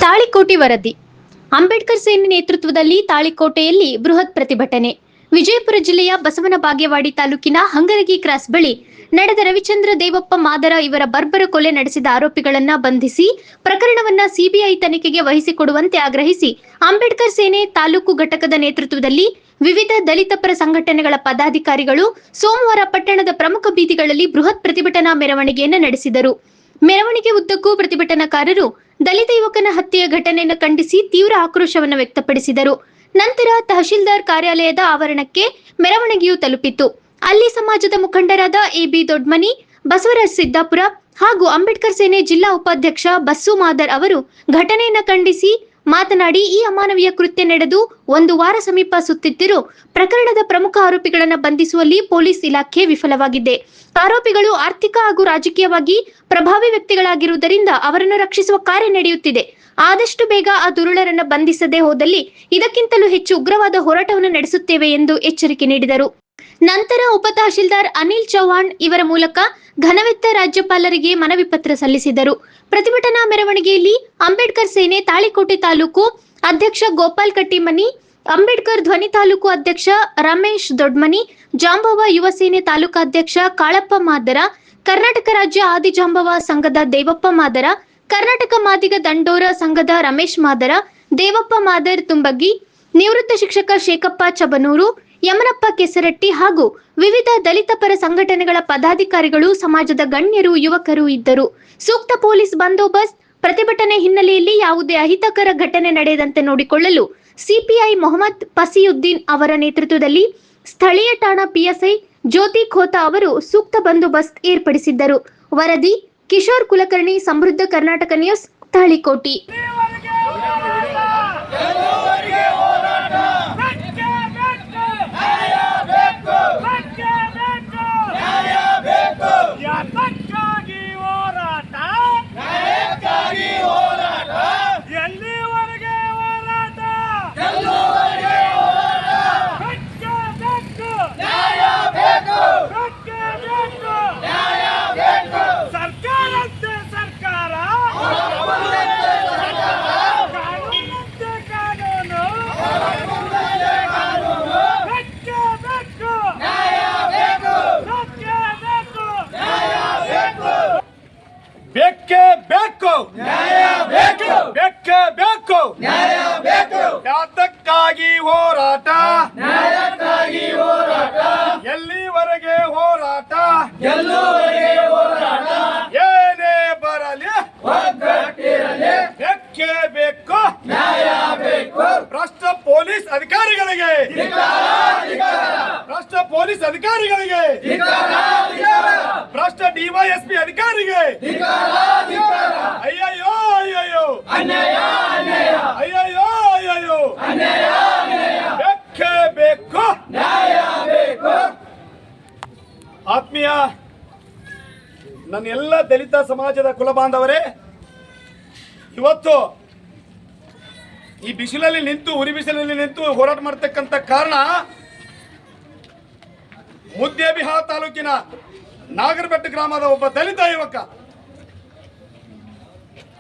ತಾಳಿಕೋಟೆ ವರದಿ. ಅಂಬೇಡ್ಕರ್ ಸೇನೆ ನೇತೃತ್ವದಲ್ಲಿ ತಾಳಿಕೋಟೆಯಲ್ಲಿ ಬೃಹತ್ ಪ್ರತಿಭಟನೆ. ವಿಜಯಪುರ ಜಿಲ್ಲೆಯ ಬಸವನ ಬಾಗೇವಾಡಿ ತಾಲೂಕಿನ ಹಂಗರಗಿ ಕ್ರಾಸ್ ಬಳಿ ನಡೆದ ರವಿಚಂದ್ರ ದೇವಪ್ಪ ಮಾದರ ಇವರ ಬರ್ಬರ ಕೊಲೆ ನಡೆಸಿದ ಆರೋಪಿಗಳನ್ನ ಬಂಧಿಸಿ ಪ್ರಕರಣವನ್ನ ಸಿಬಿಐ ತನಿಖೆಗೆ ವಹಿಸಿಕೊಡುವಂತೆ ಆಗ್ರಹಿಸಿ ಅಂಬೇಡ್ಕರ್ ಸೇನೆ ತಾಲೂಕು ಘಟಕದ ನೇತೃತ್ವದಲ್ಲಿ ವಿವಿಧ ದಲಿತ ಪರ ಸಂಘಟನೆಗಳ ಪದಾಧಿಕಾರಿಗಳು ಸೋಮವಾರ ಪಟ್ಟಣದ ಪ್ರಮುಖ ಬೀದಿಗಳಲ್ಲಿ ಬೃಹತ್ ಪ್ರತಿಭಟನಾ ಮೆರವಣಿಗೆಯನ್ನು ನಡೆಸಿದರು. ಮೆರವಣಿಗೆ ಉದ್ದಕ್ಕೂ ಪ್ರತಿಭಟನಾಕಾರರು ದಲಿತ ಯುವಕನ ಹತ್ಯೆಯ ಘಟನೆಯನ್ನು ಖಂಡಿಸಿ ತೀವ್ರ ಆಕ್ರೋಶವನ್ನು ವ್ಯಕ್ತಪಡಿಸಿದರು. ನಂತರ ತಹಶೀಲ್ದಾರ್ ಕಾರ್ಯಾಲಯದ ಆವರಣಕ್ಕೆ ಮೆರವಣಿಗೆಯು ತಲುಪಿತು. ಅಲ್ಲಿ ಸಮಾಜದ ಮುಖಂಡರಾದ ಎಬಿ ದೊಡ್ಮನಿ, ಬಸವರಾಜ್ ಸಿದ್ದಾಪುರ ಹಾಗೂ ಅಂಬೇಡ್ಕರ್ ಸೇನೆ ಜಿಲ್ಲಾ ಉಪಾಧ್ಯಕ್ಷ ಬಸ್ಸು ಮಾದರ್ ಅವರು ಘಟನೆಯನ್ನು ಖಂಡಿಸಿ ಮಾತನಾಡಿ, ಈ ಅಮಾನವೀಯ ಕೃತ್ಯ ನಡೆದು 1 ವಾರ ಸಮೀಪ ಸುತ್ತಿದ್ದರೂ ಪ್ರಕರಣದ ಪ್ರಮುಖ ಆರೋಪಿಗಳನ್ನು ಬಂಧಿಸುವಲ್ಲಿ ಪೊಲೀಸ್ ಇಲಾಖೆ ವಿಫಲವಾಗಿದೆ. ಆರೋಪಿಗಳು ಆರ್ಥಿಕ ಹಾಗೂ ರಾಜಕೀಯವಾಗಿ ಪ್ರಭಾವಿ ವ್ಯಕ್ತಿಗಳಾಗಿರುವುದರಿಂದ ಅವರನ್ನು ರಕ್ಷಿಸುವ ಕಾರ್ಯ ನಡೆಯುತ್ತಿದೆ. ಆದಷ್ಟು ಬೇಗ ಆ ದುರುಳರನ್ನು ಬಂಧಿಸದೆ ಹೋದಲ್ಲಿ ಇದಕ್ಕಿಂತಲೂ ಹೆಚ್ಚು ಉಗ್ರವಾದ ಹೋರಾಟವನ್ನು ನಡೆಸುತ್ತೇವೆ ಎಂದು ಎಚ್ಚರಿಕೆ ನೀಡಿದರು. ನಂತರ ಉಪ ತಹಶೀಲ್ದಾರ್ ಅನಿಲ್ ಚೌಹಾಣ್ ಇವರ ಮೂಲಕ ಘನವೆತ್ತ ರಾಜ್ಯಪಾಲರಿಗೆ ಮನವಿ ಪತ್ರ ಸಲ್ಲಿಸಿದರು. ಪ್ರತಿಭಟನಾ ಮೆರವಣಿಗೆಯಲ್ಲಿ ಅಂಬೇಡ್ಕರ್ ಸೇನೆ ತಾಳಿಕೋಟೆ ತಾಲೂಕು ಅಧ್ಯಕ್ಷ ಗೋಪಾಲ್ ಕಟ್ಟಿಮನಿ, ಅಂಬೇಡ್ಕರ್ ಧ್ವನಿ ತಾಲೂಕು ಅಧ್ಯಕ್ಷ ರಮೇಶ್ ದೊಡ್ಮನಿ, ಜಾಂಬವ ಯುವ ಸೇನೆ ತಾಲೂಕಾಧ್ಯಕ್ಷ ಕಾಳಪ್ಪ ಮಾದರ, ಕರ್ನಾಟಕ ರಾಜ್ಯ ಆದಿಜಾಂಬವ ಸಂಘದ ದೇವಪ್ಪ ಮಾದರ, ಕರ್ನಾಟಕ ಮಾದಿಗ ದಂಡೋರ ಸಂಘದ ರಮೇಶ್ ಮಾದರ, ದೇವಪ್ಪ ಮಾದರ್ ತುಂಬಗಿ, ನಿವೃತ್ತ ಶಿಕ್ಷಕ ಶೇಖಪ್ಪ ಚಬನೂರು, ಯಮನಪ್ಪ ಕೆಸರಟ್ಟಿ ಹಾಗೂ ವಿವಿಧ ದಲಿತ ಪರ ಸಂಘಟನೆಗಳ ಪದಾಧಿಕಾರಿಗಳು, ಸಮಾಜದ ಗಣ್ಯರು, ಯುವಕರು ಇದ್ದರು. ಸೂಕ್ತ ಪೊಲೀಸ್ ಬಂದೋಬಸ್ತ್. ಪ್ರತಿಭಟನೆ ಹಿನ್ನೆಲೆಯಲ್ಲಿ ಯಾವುದೇ ಅಹಿತಕರ ಘಟನೆ ನಡೆಯದಂತೆ ನೋಡಿಕೊಳ್ಳಲು ಸಿಪಿಐ ಮೊಹಮ್ಮದ್ ಫಸೀಯುದ್ದೀನ್ ಅವರ ನೇತೃತ್ವದಲ್ಲಿ ಸ್ಥಳೀಯ ಠಾಣಾ ಪಿಎಸ್ಐ ಜ್ಯೋತಿ ಖೋತಾ ಅವರು ಸೂಕ್ತ ಬಂದೋಬಸ್ತ್ ಏರ್ಪಡಿಸಿದ್ದರು. ವರದಿ ಕಿಶೋರ್ ಕುಲಕರ್ಣಿ, ಸಮೃದ್ಧ ಕರ್ನಾಟಕ ನ್ಯೂಸ್, ತಾಳಿಕೋಟಿ. ಬೇಕೇ ಬೇಕು, ನ್ಯಾಯ ಬೇಕು, ಬೇಕೇ ಬೇಕು, ನ್ಯಾಯ ಬೇಕು. ಯಾತಕ್ಕಾಗಿ ಹೋರಾಟ, ನ್ಯಾಯಕ್ಕಾಗಿ ಹೋರಾಟ, ಎಲ್ಲಿವರೆಗೆ ಹೋರಾಟ, ಗೆಲ್ಲುವರೆಗೆ ಹೋರಾಟ, ಏನೇ ಬರಲಿ ಒಗ್ಗಟ್ಟಿರಲಿ, ಬೇಕೇ ಬೇಕು, ನ್ಯಾಯ ಬೇಕು. ಭ್ರಷ್ಟ ಪೊಲೀಸ್ ಅಧಿಕಾರಿಗಳಿಗೆ, ಭ್ರಷ್ಟ ಪೊಲೀಸ್ ಅಧಿಕಾರಿಗಳಿಗೆ, ಭ್ರಷ್ಟ ಡಿವೈಎಸ್ಪಿ ಅಧಿಕಾರಿಗೆ, ಅಯ್ಯಯ್ಯೋ ಅಯ್ಯಯ್ಯೋ, ಅನ್ಯಾಯ ಅನ್ಯಾಯ, ಅಯ್ಯಯ್ಯೋ ಅಯ್ಯಯ್ಯೋ, ಅನ್ಯಾಯ ಅನ್ಯಾಯ, ಬೇಕೇ ಬೇಕು, ನ್ಯಾಯ ಬೇಕು. ಆತ್ಮೀಯ ನನ್ನ ಎಲ್ಲ ದಲಿತ ಸಮಾಜದ ಕುಲಬಾಂಧವರೇ, ಇವತ್ತು ಈ ಬಿಸಿಲಲ್ಲಿ ನಿಂತು, ಉರಿ ಬಿಸಿಲಲ್ಲಿ ನಿಂತು ಹೋರಾಟ ಮಾಡತಕ್ಕಂಥ ಕಾರಣ, ಮುದ್ದೇಬಿಹಾಳ ತಾಲೂಕಿನ ನಾಗರಬೆಟ್ಟ ಗ್ರಾಮದ ಒಬ್ಬ ದಲಿತ ಯುವಕ,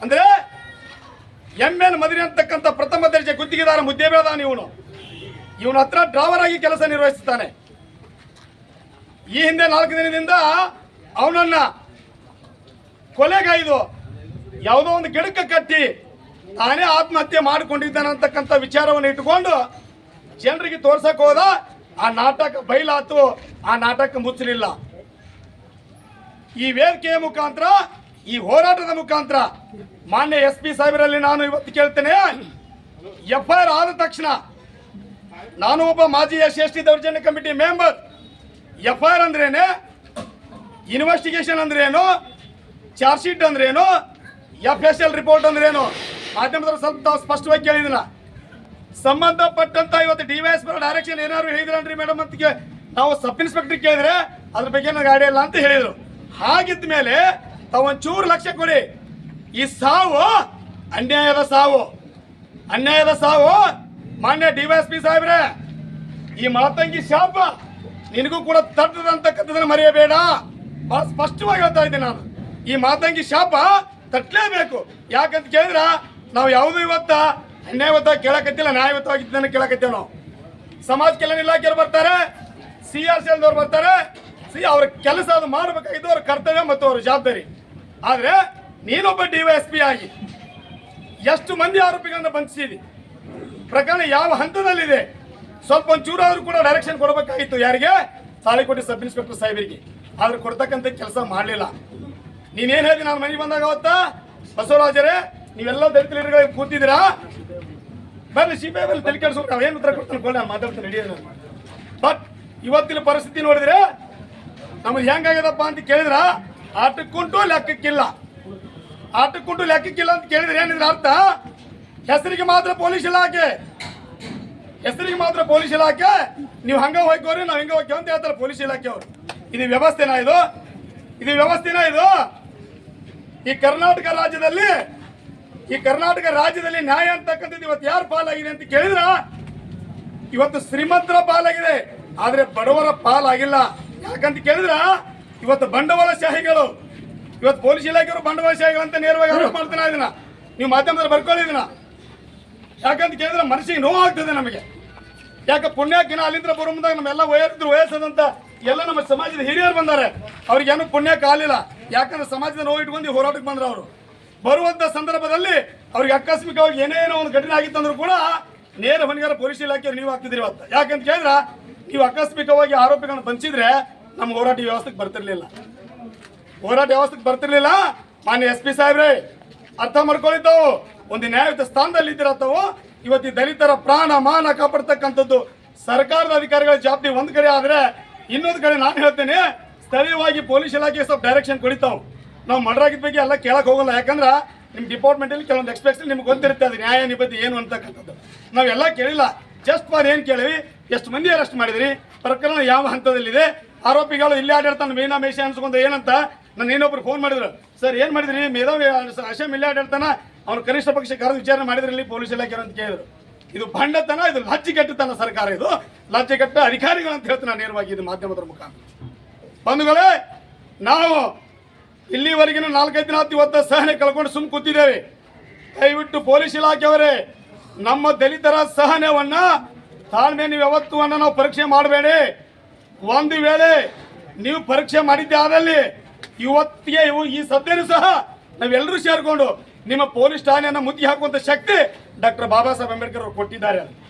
ಅಂದ್ರೆ MN ಮದಿರಿ ಅಂತಕ್ಕಂಥ ಪ್ರಥಮ ದರ್ಜೆ ಗುತ್ತಿಗೆದಾರ ಮುದ್ದೇಬಿಹಾಳದಾನ. ಇವನ ಹತ್ರ ಡ್ರೈವರ್ ಆಗಿ ಕೆಲಸ ನಿರ್ವಹಿಸುತ್ತಾನೆ. ಈ ಹಿಂದೆ 4 ದಿನದಿಂದ ಅವನನ್ನ ಕೊಲೆಗೈದು ಯಾವುದೋ ಒಂದು ಗಿಡಕ್ಕೆ ಕಟ್ಟಿ ತಾನೇ ಆತ್ಮಹತ್ಯೆ ಮಾಡಿಕೊಂಡಿದ್ದಾನೆ ಅಂತಕ್ಕಂಥ ವಿಚಾರವನ್ನು ಇಟ್ಟುಕೊಂಡು ಜನರಿಗೆ ತೋರ್ಸಕ್ ಹೋದ. ಆ ನಾಟಕ ಬಯಲಾತು, ಆ ನಾಟಕ ಮುಚ್ಚಲಿಲ್ಲ. ಈ ವೇದಿಕೆಯ ಮುಖಾಂತರ, ಈ ಹೋರಾಟದ ಮುಖಾಂತರ ಮಾನ್ಯ SP ಸಾಹೇಬರಲ್ಲಿ ನಾನು ಇವತ್ತು ಕೇಳ್ತೇನೆ, FIR ಆದ ತಕ್ಷಣ, ನಾನು ಒಬ್ಬ ಮಾಜಿ SC ದೌರ್ಜನ್ಯ ಕಮಿಟಿ ಮೆಂಬರ್, FIR ಅಂದ್ರೇನೆ, ಇನ್ವೆಸ್ಟಿಗೇಷನ್ ಅಂದ್ರೇನು, ಚಾರ್ಜ್ ಶೀಟ್ ಅಂದ್ರೇನು, FSL ರಿಪೋರ್ಟ್ ಅಂದ್ರೇನು, ಮಾಧ್ಯಮದವರು ಸ್ವಲ್ಪ ಸ್ಪಷ್ಟವಾಗಿ ಕೇಳಿದಿನ. ಸಂಬಂಧಪಟ್ಟಂತ ಇವತ್ತು ಡಿವೈಎಸ್ಪಿ ಡೈರೆಕ್ಷನ್ ಏನಾದ್ರು ಹೇಳಿದ್ರನ್ರಿ ಮೇಡಮ್ ಅಂತ ನಾವು ಸಬ್ ಇನ್ಸ್ಪೆಕ್ಟರ್ ಕೇಳಿದ್ರೆ ಅದ್ರ ಬಗ್ಗೆ ನನಗೆ ಐಡಿಯಾ ಇಲ್ಲ ಅಂತ ಹೇಳಿದ್ರು. ಹಾಗಿದ್ದ ಮೇಲೆ ತಾವೊಂಚೂರು ಲಕ್ಷ್ಯ ಕೊಡಿ. ಈ ಸಾವು ಅನ್ಯಾಯದ ಸಾವು, ಅನ್ಯಾಯದ ಸಾವು. ಮಾನ್ಯ ಡಿವೈಎಸ್ಪಿ ಸಾಹೇಬ್ರೆ, ಈ ಮಾತಂಗಿ ಶಾಪ ನಿನಗೂ ಕೂಡ ತಟ್ಟದಂತಕ್ಕಂಥದನ್ನ ಮರೆಯಬೇಡ. ಬಹಳ ಸ್ಪಷ್ಟವಾಗಿ ಹೇಳ್ತಾ ಇದ್ದೀನಿ ನಾನು, ಈ ಮಾತಂಗಿ ಶಾಪ ತಟ್ಟಲೇಬೇಕು. ಯಾಕಂತ ಕೇಳಿದ್ರ ನಾವು ಯಾವುದೂ ಇವತ್ತ ಅನ್ಯಾಯಯುತ ಕೇಳಕತ್ತಿಲ್ಲ, ನ್ಯಾಯಯುತವಾಗಿದ್ದನ್ನು ಕೇಳಕತ್ತೇವೆ ನಾವು. ಸಮಾಜ ಕಲ್ಯಾಣ ಇಲಾಖೆಯವರು ಬರ್ತಾರೆ, CRCL ದವ್ರು ಬರ್ತಾರೆ. ಅವ್ರ ಕೆಲಸ ಅದು ಮಾಡಬೇಕಾಗಿದ್ದು ಅವ್ರ ಕರ್ತವ್ಯ ಮತ್ತು ಅವ್ರ ಜವಾಬ್ದಾರಿ. ಆದ್ರೆ ನೀನೊಬ್ಬ DYSP ಆಗಿ ಎಷ್ಟು ಮಂದಿ ಆರೋಪಿಗಳನ್ನ ಬಂಧಿಸಿದಿ, ಪ್ರಕರಣ ಯಾವ ಹಂತದಲ್ಲಿದೆ, ಸ್ವಲ್ಪ ಒಂಚೂರು ಆದ್ರೂ ಕೂಡ ಡೈರೆಕ್ಷನ್ ಕೊಡಬೇಕಾಗಿತ್ತು. ಯಾರಿಗೆ? ತಾಳಿಕೋಟೆ ಸಬ್ ಇನ್ಸ್ಪೆಕ್ಟರ್ ಸಾಹೇಬರಿಗೆ. ಆದ್ರೆ ಕೊಡ್ತಕ್ಕಂಥ ಕೆಲಸ ಮಾಡಲಿಲ್ಲ. ನೀನೇನು ಹೇಳಿದಿ ನಾನು ಮನೆಗೆ ಬಂದಾಗ ಅವತ್ತ? ಬಸವರಾಜರೇ, ನೀವೆಲ್ಲ ದಲಿತ ಲೀಡರ್ಗಳಿಗೆ ಕೂತಿದ್ದೀರಾ, ಬರ್ರಿ CBI ಮೇಲೆ ತಲೆ ಕೆಡಿಸ್ಬೇಕು, ನಾವು ಏನು ಉತ್ತರ ಕೊಡ್ತಾನೆ ಕೊಳ್ಳಿ, ನಾನು ಮಾತಾಡ್ತೀನಿ ರೆಡಿ. ಬಟ್ ಇವತ್ತಿನ ಪರಿಸ್ಥಿತಿ ನೋಡಿದ್ರೆ ನಮ್ಗೆ ಹೆಂಗಾಗ್ಯದಪ್ಪ ಅಂತ ಕೇಳಿದ್ರ, ಆಟಕ್ಕುಂಟು ಲೆಕ್ಕಕ್ಕಿಲ್ಲ. ಆಟಕ್ಕುಂಟು ಲೆಕ್ಕಕ್ಕಿಲ್ಲ ಅಂತ ಕೇಳಿದ್ರೆ ಏನಿದ್ರ ಅರ್ಥ? ಹೆಸರಿಗೆ ಮಾತ್ರ ಪೊಲೀಸ್ ಇಲಾಖೆ, ಹೆಸರಿಗೆ ಮಾತ್ರ ಪೊಲೀಸ್ ಇಲಾಖೆ. ನೀವು ಹಂಗ ಹೋಗ್ಕೋರಿ, ನಾವು ಹಿಂಗ ಹೋಗ್ತೇವೆ ಅಂತ ಹೇಳ್ತಾರೆ ಪೊಲೀಸ್ ಇಲಾಖೆ ಅವರು. ಇದು ವ್ಯವಸ್ಥೆನಾ ಇದು? ಇದು ವ್ಯವಸ್ಥೆನಾ ಇದು? ಈ ಕರ್ನಾಟಕ ರಾಜ್ಯದಲ್ಲಿ ನ್ಯಾಯ ಅಂತಕ್ಕಂಥದ್ದು ಇವತ್ತು ಯಾರು ಪಾಲಾಗಿದೆ ಅಂತ ಕೇಳಿದ್ರ, ಇವತ್ತು ಶ್ರೀಮಂತರ ಪಾಲಾಗಿದೆ, ಆದ್ರೆ ಬಡವರ ಪಾಲಾಗಿಲ್ಲ. ಯಾಕಂತ ಕೇಳಿದ್ರ ಇವತ್ತು ಬಂಡವಾಳಶಾಹಿಗಳು, ಇವತ್ತು ಪೊಲೀಸ್ ಇಲಾಖೆಯವರು ಬಂಡವಾಳಶಾಹಿಗಳು ಅಂತ ನೇರವಾಗಿ ಆರೋಪ ಮಾಡ್ತಾನೆ. ಇದನ್ನ ನೀವು ಮಾಧ್ಯಮದಲ್ಲಿ ಬರ್ಕೊಳ್ಳಿದಿನ. ಯಾಕಂತ ಕೇಳಿದ್ರೆ ಮನಸ್ಸಿಗೆ ನೋವು ಆಗ್ತದೆ ನಮಗೆ. ಯಾಕೆ ಪುಣ್ಯಕ್ಕಿನ ಅಲ್ಲಿಂದ ಬರೋ ಮುಂದಾಗ ನಮ್ಮೆಲ್ಲ ವಯಸ್ಸದಂತ ಎಲ್ಲ ನಮ್ಮ ಸಮಾಜದ ಹಿರಿಯರು ಬಂದಾರೆ, ಅವ್ರಿಗೇನು ಪುಣ್ಯ ಕಾಲಿಲ್ಲ. ಯಾಕಂದ್ರೆ ಸಮಾಜದ ನೋವು ಇಟ್ಕೊಂಡು ಹೋರಾಟಕ್ಕೆ ಬಂದ್ರೆ ಅವರು ಬರುವಂತ ಸಂದರ್ಭದಲ್ಲಿ ಅವ್ರಿಗೆ ಆಕಸ್ಮಿಕವಾಗಿ ಏನೇನೋ ಒಂದು ಘಟನೆ ಆಗಿತ್ತಂದ್ರೂ ಕೂಡ ನೇರ ಹೊಣೆಗಾರ ಪೊಲೀಸ್ ಇಲಾಖೆಯವರು ನೀವು ಆಗ್ತಿದ್ರಿ ಇವತ್ತು. ಯಾಕಂತ ಕೇಳಿದ್ರೆ ನೀವು ಆಕಸ್ಮಿಕವಾಗಿ ಆರೋಪಿಗಳನ್ನು ಬಂಚಿದ್ರೆ ನಮ್ಮ ಹೋರಾಟ ವ್ಯವಸ್ಥೆಗೆ ಬರ್ತಿರ್ಲಿಲ್ಲ. ಮಾನ್ಯ SP ಸಾಹೇಬ್ರೆ, ಅರ್ಥ ಮಾಡ್ಕೊಳ್ಳಿದ್ದಾವು, ಒಂದು ನ್ಯಾಯಯುತ ಸ್ಥಾನದಲ್ಲಿ ಇದ್ದಿರತ್ತವು. ಇವತ್ತು ದಲಿತರ ಪ್ರಾಣ ಮಾನ ಕಾಪಾಡ್ತಕ್ಕಂಥದ್ದು ಸರ್ಕಾರದ ಅಧಿಕಾರಿಗಳ ಜವಾಬ್ದಾರಿ ಒಂದು ಕಡೆ ಆದ್ರೆ, ಇನ್ನೊಂದು ಕಡೆ ನಾನು ಹೇಳ್ತೇನೆ, ಸ್ಥಳೀಯವಾಗಿ ಪೊಲೀಸ್ ಇಲಾಖೆ ಸ್ವಲ್ಪ ಡೈರೆಕ್ಷನ್ ಕೊಡಿತಾವು. ನಾವು ಮರ್ಡರಾಗಿದ್ದ ಬಗ್ಗೆ ಎಲ್ಲ ಕೇಳಕ್ ಹೋಗಲ್ಲ. ಯಾಕಂದ್ರೆ ನಿಮ್ಮ ಡಿಪಾರ್ಟ್ಮೆಂಟ್ ಅಲ್ಲಿ ಕೆಲವೊಂದು ಎಕ್ಸ್ಪೆಕ್ಟೇಷನ್ ನಿಮ್ಗೆ ಗೊತ್ತಿರುತ್ತೆ, ಅದು ನ್ಯಾಯ ನಿಬದ್ಧಿ ಏನು ಅಂತಕ್ಕಂಥದ್ದು ನಾವೆಲ್ಲ ಕೇಳಿಲ್ಲ. ಜಸ್ಟ್ ಫಾರ್ ಏನ್ ಕೇಳಿವಿ, ಎಷ್ಟು ಮಂದಿ ಅರೆಸ್ಟ್ ಮಾಡಿದ್ರಿ, ಪ್ರಕರಣ ಯಾವ ಹಂತದಲ್ಲಿದೆ, ಆರೋಪಿಗಳು ಇಲ್ಲಿ ಆಡಾಡ್ತಾನೆ ಮೇಷ ಅನ್ಸ್ಕೊಂಡು ಏನಂತ ನಾನು ಇನ್ನೊಬ್ರು ಫೋನ್ ಮಾಡಿದ್ರು, ಸರ್ ಏನ್ ಮಾಡಿದ್ರಿ, ಮೇಧಾವಿ ಅಶಮ್ ಇಲ್ಲಿ ಆಡಾಡ್ತಾನ, ಅವ್ನು ಕನಿಷ್ಠ ಪಕ್ಷ ಕರೆದು ವಿಚಾರಣೆ ಮಾಡಿದ್ರಲ್ಲಿ ಪೊಲೀಸ್ ಇಲಾಖೆ ಅಂತ ಕೇಳಿದ್ರು. ಇದು ಭಂಡತನ, ಇದು ಲಜ್ಜೆಗೆಟ್ಟತನ ಸರ್ಕಾರ, ಇದು ಲಜ್ಜೆಗೆಟ್ಟ ಅಧಿಕಾರಿಗಳು ಅಂತ ಹೇಳ್ತಾನೆ ನಾನು ನೇರವಾಗಿ ಇದು ಮಾಧ್ಯಮದ ಮುಖಾಂತರ. ಬಂಧುಗಳೇ, ನಾವು ಇಲ್ಲಿವರೆಗಿನ 4-5 ದಿನ ಇವತ್ತು ಸಹನೆ ಕಳ್ಕೊಂಡು ಸುಮ್ ಕೂತಿದ್ದೇವೆ. ದಯವಿಟ್ಟು ಪೊಲೀಸ್ ಇಲಾಖೆಯವರೇ, ನಮ್ಮ ದಲಿತರ ಸಹನೆಯನ್ನ ತಾಳ್ಮೆ ನೀವು ಯಾವತ್ತೂ ನಾವು ಪರೀಕ್ಷೆ ಮಾಡಬೇಡಿ. ಒಂದು ವೇಳೆ ನೀವು ಪರೀಕ್ಷೆ ಮಾಡಿದ್ದೆ ಆದಲ್ಲಿ ಇವತ್ತಿಗೆ ಈ ಸದ್ಯನೂ ಸಹ ನಾವೆಲ್ಲರೂ ಸೇರ್ಕೊಂಡು ನಿಮ್ಮ ಪೊಲೀಸ್ ಠಾಣೆಯನ್ನು ಮುತ್ತಿಗೆ ಹಾಕುವಂತ ಶಕ್ತಿ ಡಾಕ್ಟರ್ ಬಾಬಾ ಸಾಹೇಬ್ ಅಂಬೇಡ್ಕರ್ ಅವರು ಕೊಟ್ಟಿದ್ದಾರೆ.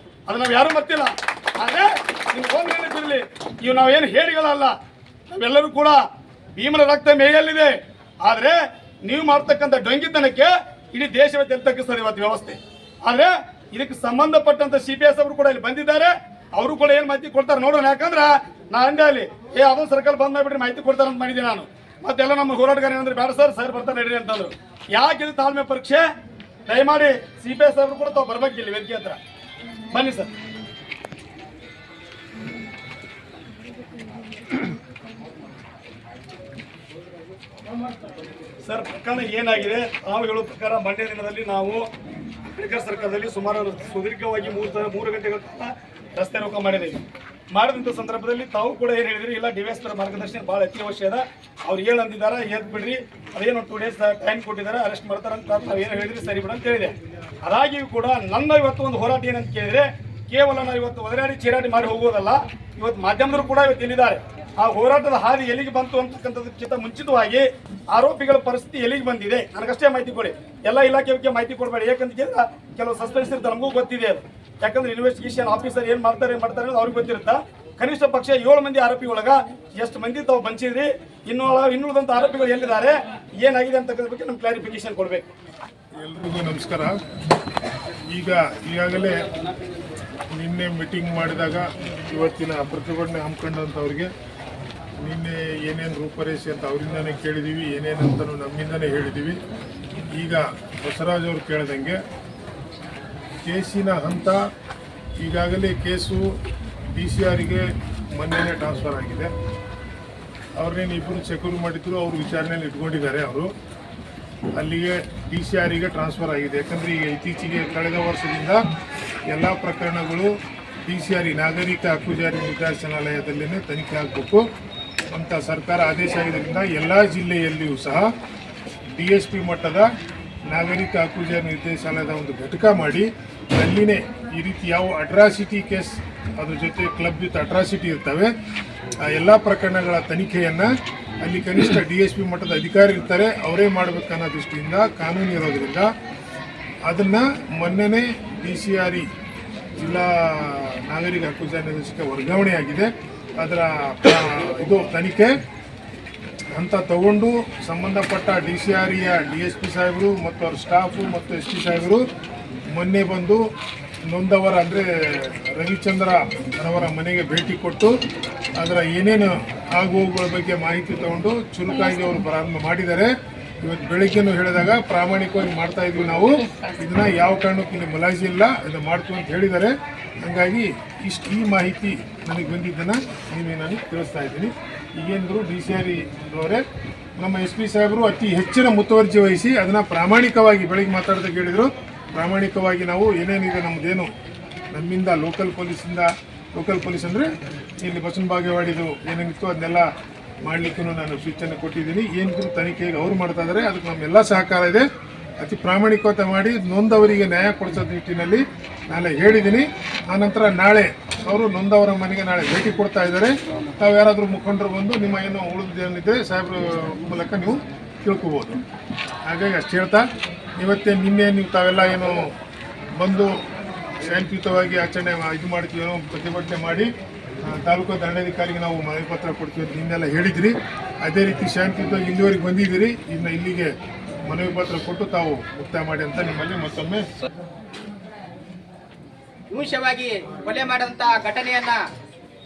ಅದು ನಾವು ಯಾರು ಮರ್ತಿಲ್ಲ. ಆದ್ರೆ ನಿಮ್ಗೆ ಒಂದು ನೆನಪಿರಲಿ, ಇವು ನಾವೇನು ಹೇಡಿಗಳಲ್ಲ, ನಾವೆಲ್ಲರೂ ಕೂಡ ಭೀಮನ ರಕ್ತ ಮೇಯಲ್ಲಿದೆ. ಆದ್ರೆ ನೀವು ಮಾಡ್ತಕ್ಕಂಥ ಡೊಂಗಿತನಕ್ಕೆ ಇಡೀ ದೇಶವೇ ತೆಗೆತಕ್ಕಿಸ್ತದೆ ಇವತ್ತು ವ್ಯವಸ್ಥೆ. ಆದ್ರೆ ಇದಕ್ಕೆ ಸಂಬಂಧಪಟ್ಟಂತ CPS ಅವರು ಕೂಡ ಇಲ್ಲಿ ಬಂದಿದ್ದಾರೆ, ಅವರು ಕೂಡ ಏನ್ ಮಾಹಿತಿ ಕೊಡ್ತಾರೆ ನೋಡೋಣ. ಯಾಕಂದ್ರೆ ನಾ ಅಂದೆ ಅಲ್ಲಿ ಅದೊಂದು ಸರ್ಕಲ್ ಬಂದ್ ಮಾಡ್ಬಿಟ್ರೆ ಮಾಹಿತಿ ಕೊಡ್ತಾರೆ ಅಂತ ಮಾಡಿದ್ದೀನಿ ನಾನು. ಮತ್ತೆಲ್ಲ ನಮ್ಮ ಹೋರಾಟಗಾರ ಏನಂದ್ರೆ ಬೇಡ ಸರ್ ಬರ್ತಾರೆ ನಡೀರಿ ಅಂತಂದ್ರು. ಯಾಕೆ ಇದು ತಾಳ್ಮೆ ಪರೀಕ್ಷೆ? ದಯಮಾಡಿ CPS ಅವರು ಕೂಡ ತಾವು ಬರ್ಬೇಕಿಲ್ಲ ವೇದಿಕೆ ಹತ್ರ ಬನ್ನಿ ಸರ್. ಸರ್, ಪ್ರಕರಣ ಏನಾಗಿದೆ ನಾವು ಹೇಳೋ ಪ್ರಕಾರ ಮಂಡ್ಯ ದಿನದಲ್ಲಿ ನಾವು ಅಂಬೇಡ್ಕರ್ ಸರ್ಕಾರದಲ್ಲಿ ಸುಮಾರು ಸುದೀರ್ಘವಾಗಿ 3 ಗಂಟೆಗಳ ಕಾಲ ರಸ್ತೆ ರೋಕ ಮಾಡಿದಂಥ ಸಂದರ್ಭದಲ್ಲಿ ತಾವು ಕೂಡ ಏನು ಹೇಳಿದ್ರಿ, ಇಲ್ಲ DYSP ಮಾರ್ಗದರ್ಶನ ಭಾಳ ಅತ್ಯವಶ್ಯ ಅದ, ಅವ್ರು ಏನು ಅಂದಿದ್ದಾರೆ ಎದ್ ಬಿಡ್ರಿ, ಅದೇನು 2 ಡೇಸ್ ಟೈಮ್ ಕೊಟ್ಟಿದ್ದಾರೆ, ಅರೆಸ್ಟ್ ಮಾಡ್ತಾರಂತ ನಾವು ಏನು ಹೇಳಿದ್ರಿ ಸರಿ ಬಿಡ ಅಂತ ಹೇಳಿದೆ. ಅದಾಗಿಯೂ ಕೂಡ ನನ್ನ ಇವತ್ತು ಒಂದು ಹೋರಾಟ ಏನಂತ ಕೇಳಿದ್ರೆ, ಕೇವಲ ನಾವು ಇವತ್ತು ಒದರಾಡಿ ಚೀರಾಟಿ ಮಾಡಿ ಹೋಗೋದಲ್ಲ, ಇವತ್ತು ಮಾಧ್ಯಮದವರು ಕೂಡ ಇವತ್ತು ಇಲ್ಲಿದ್ದಾರೆ. ಆ ಹೋರಾಟದ ಹಾದಿ ಎಲ್ಲಿಗೆ ಬಂತು ಅಂತಕ್ಕಂಥದಕ್ಕಿಂತ ಮುಂಚಿತವಾಗಿ ಆರೋಪಿಗಳ ಪರಿಸ್ಥಿತಿ ಎಲ್ಲಿಗೆ ಬಂದಿದೆ ನನಗಷ್ಟೇ ಮಾಹಿತಿ ಕೊಡಿ. ಎಲ್ಲ ಇಲಾಖೆಗೆ ಮಾಹಿತಿ ಕೊಡಬೇಡಿ. ಯಾಕಂತ ಕೇಳಿದ್ರೆ ಕೆಲವು ಸಸ್ಪೆನ್ಸ್ ಇರುತ್ತೆ, ನಮಗೂ ಗೊತ್ತಿದೆ ಅದು. ಯಾಕಂದ್ರೆ ಇನ್ವೆಸ್ಟಿಗೇಷನ್ ಆಫೀಸರ್ ಏನ್ ಮಾಡ್ತಾರೆ ಅವ್ರಿಗೆ ಗೊತ್ತಿರುತ್ತಾ. ಕನಿಷ್ಠ ಪಕ್ಷ 7 ಮಂದಿ ಆರೋಪಿ ಒಳಗ ಎಷ್ಟು ಮಂದಿ ತಾವು ಬಂಚಿದ್ರಿ, ಇನ್ನುಳಿದಂತ ಆರೋಪಿಗಳು ಎಲ್ಲಿದ್ದಾರೆ, ಏನಾಗಿದೆ ಅಂತಕ್ಕಂಥ ಬಗ್ಗೆ ನಮ್ಗೆ ಕ್ಲಾರಿಫಿಕೇಶನ್ ಕೊಡ್ಬೇಕು. ಎಲ್ರಿಗೂ ನಮಸ್ಕಾರ. ಈಗಾಗಲೇ ನಿನ್ನೆ ಮೀಟಿಂಗ್ ಮಾಡಿದಾಗ ಇವತ್ತಿನ ಪ್ರತಿಭಟನೆ ಹಮ್ಮಿಕೊಂಡಂಥವ್ರಿಗೆ ನಿನ್ನೆ ಏನೇನು ರೂಪರೇಷೆ ಅಂತ ಅವರಿಂದನೇ ಕೇಳಿದ್ದೀವಿ, ಏನೇನಂತನೂ ನಮ್ಮಿಂದನೇ ಹೇಳಿದ್ದೀವಿ. ಈಗ ಬಸವರಾಜ್ ಅವರು ಕೇಳ್ದಂಗೆ ಕೇಸಿನ ಹಂತ ಈಗಾಗಲೇ ಕೇಸು DCRಗೆ ಮೊನ್ನೆನೇ ಟ್ರಾನ್ಸ್ಫರ್ ಆಗಿದೆ. ಅವ್ರನ್ನೇನು ಇಬ್ಬರು ಸೆಕ್ಯೂರ್ ಮಾಡಿದ್ರು, ಅವರು ವಿಚಾರಣೆಯಲ್ಲಿ ಇಟ್ಕೊಂಡಿದ್ದಾರೆ. ಅವರು ಅಲ್ಲಿಗೆ DCRಗೆ ಟ್ರಾನ್ಸ್ಫರ್ ಆಗಿದೆ. ಯಾಕಂದರೆ ಈಗ ಇತ್ತೀಚೆಗೆ ಕಳೆದ ವರ್ಷದಿಂದ ಎಲ್ಲ ಪ್ರಕರಣಗಳು DCR ನಾಗರಿಕ ಹಕ್ಕುಜಾರಿ ನಿರ್ದೇಶನಾಲಯದಲ್ಲೇ ತನಿಖೆ ಆಗಬೇಕು ಅಂತ ಸರ್ಕಾರ ಆದೇಶ ಆಗಿದ್ದರಿಂದ ಎಲ್ಲ ಜಿಲ್ಲೆಯಲ್ಲಿಯೂ ಸಹ DSP ಮಟ್ಟದ ನಾಗರಿಕ ಹಕ್ಕುಗಳ ನಿರ್ದೇಶಾಲಯದ ಒಂದು ಘಟಕ ಮಾಡಿ ಅಲ್ಲಿನೇ ಈ ರೀತಿ ಯಾವ ಅಟ್ರಾಸಿಟಿ ಕೇಸ್ ಅದ್ರ ಜೊತೆ ಕ್ಲಬ್ ವಿತ್ ಅಟ್ರಾಸಿಟಿ ಇರ್ತವೆ ಆ ಎಲ್ಲ ಪ್ರಕರಣಗಳ ತನಿಖೆಯನ್ನು ಅಲ್ಲಿ ಕನಿಷ್ಠ DSP ಮಟ್ಟದ ಅಧಿಕಾರಿ ಇರ್ತಾರೆ, ಅವರೇ ಮಾಡಬೇಕನ್ನೋ ದೃಷ್ಟಿಯಿಂದ ಕಾನೂನು ಇರೋದ್ರಿಂದ ಅದನ್ನು ಮೊನ್ನೆನೇ DCRE ಜಿಲ್ಲಾ ನಾಗರಿಕ ಹಕ್ಕುಗಳ ನಿರ್ದೇಶಕ ವರ್ಗಾವಣೆಯಾಗಿದೆ. ಅದರ ಇದು ತನಿಖೆ ಅಂತ ತಗೊಂಡು ಸಂಬಂಧಪಟ್ಟ DCREಯ DSP ಸಾಹೇಬರು ಮತ್ತು ಅವ್ರ ಸ್ಟಾಫು ಮತ್ತು SP ಸಾಹೇಬರು ಮೊನ್ನೆ ಬಂದು ನೊಂದವರ ಅಂದರೆ ರವಿಚಂದ್ರ ಅವರ ಮನೆಗೆ ಭೇಟಿ ಕೊಟ್ಟು ಅದರ ಏನೇನು ಆಗುವುಗಳ ಬಗ್ಗೆ ಮಾಹಿತಿ ತಗೊಂಡು ಚುರುಕಾಗಿ ಅವರು ಪ್ರಾರಂಭ ಮಾಡಿದ್ದಾರೆ. ಇವತ್ತು ಬೆಳಗ್ಗೆನೂ ಹೇಳಿದಾಗ ಪ್ರಾಮಾಣಿಕವಾಗಿ ಮಾಡ್ತಾ ಇದ್ವಿ, ನಾವು ಇದನ್ನ ಯಾವ ಕಾರಣಕ್ಕೂ ಇಲ್ಲಿ ಮುಲಾಜಿ ಇಲ್ಲ, ಇದು ಮಾಡ್ತೀವಿ ಅಂತ ಹೇಳಿದ್ದಾರೆ. ಹಾಗಾಗಿ ಈ ಮಾಹಿತಿ ನನಗೆ ಬಂದಿದ್ದನ್ನು ನೀವೇ ನನಗೆ ತಿಳಿಸ್ತಾ ಇದ್ದೀನಿ. ಈಗೇನಿದ್ರು DCRE ಅವರೇ ನಮ್ಮ SP ಸಾಹೇಬರು ಅತಿ ಹೆಚ್ಚಿನ ಮುತುವರ್ಜಿ ವಹಿಸಿ ಅದನ್ನು ಪ್ರಾಮಾಣಿಕವಾಗಿ ಬೆಳಗ್ಗೆ ಮಾತಾಡ್ದಾಗ ಹೇಳಿದರು, ಪ್ರಾಮಾಣಿಕವಾಗಿ ನಾವು ಏನೇನಿದೆ ನಮ್ಮದೇನು ನಮ್ಮಿಂದ ಲೋಕಲ್ ಪೊಲೀಸ್ ಅಂದರೆ ಇಲ್ಲಿ ಬಸವನ ಬಾಗೇವಾಡಿದು ಏನೇನಿತ್ತು ಅದನ್ನೆಲ್ಲ ಮಾಡಲಿಕ್ಕೂ ನಾನು ಸೂಚನೆ ಕೊಟ್ಟಿದ್ದೀನಿ. ಏನಿದ್ರು ತನಿಖೆಗೆ ಅವ್ರು ಮಾಡ್ತಾ ಇದ್ದಾರೆ, ಅದಕ್ಕೆ ನಮ್ಮೆಲ್ಲ ಸಹಕಾರ ಇದೆ. ಅತಿ ಪ್ರಾಮಾಣಿಕತೆ ಮಾಡಿ ನೊಂದವರಿಗೆ ನ್ಯಾಯ ಕೊಡಿಸೋ ನಿಟ್ಟಿನಲ್ಲಿ ನಾಳೆ ಹೇಳಿದ್ದೀನಿ. ಆನಂತರ ನಾಳೆ ಅವರು ನೊಂದವರ ಮನೆಗೆ ನಾಳೆ ಭೇಟಿ ಕೊಡ್ತಾ ಇದ್ದಾರೆ. ತಾವು ಯಾರಾದರೂ ಮುಖಂಡರು ಬಂದು ನಿಮ್ಮ ಏನೋ ಉಳಿದೇನಿದೆ ಸಾಹೇಬ್ರ ಮೂಲಕ ನೀವು ತಿಳ್ಕೊಬೋದು. ಹಾಗಾಗಿ ಅಷ್ಟು ಹೇಳ್ತಾ ನಿನ್ನೆ ನೀವು ತಾವೆಲ್ಲ ಏನು ಬಂದು ಶಾಂತಿಯುತವಾಗಿ ಆಚರಣೆ ಇದು ಮಾಡ್ತೀವಿ, ಪ್ರತಿಭಟನೆ ಮಾಡಿ ತಾಲೂಕು ದಂಡಾಧಿಕಾರಿಗೆ ನಾವು ಮನವಿ ಪತ್ರ ಕೊಡ್ತೀವಿ ಅಂತ ನಿನ್ನೆಲ್ಲ ಹೇಳಿದ್ರಿ. ಅದೇ ರೀತಿ ಶಾಂತಿಯುತವಾಗಿ ಇಲ್ಲಿವರೆಗೆ ಬಂದಿದ್ದೀರಿ. ಇನ್ನು ಇಲ್ಲಿಗೆ ಮನವಿ ಪತ್ರ ಕೊಟ್ಟು ತಾವು ಮುಕ್ತಾಯ ಮಾಡಿ ಅಂತ ನಿಮ್ಮಲ್ಲಿ ಮತ್ತೊಮ್ಮೆ ಹಿಂಸವಾಗಿ ಕೊಲೆ ಮಾಡಿದಂಥ ಘಟನೆಯನ್ನ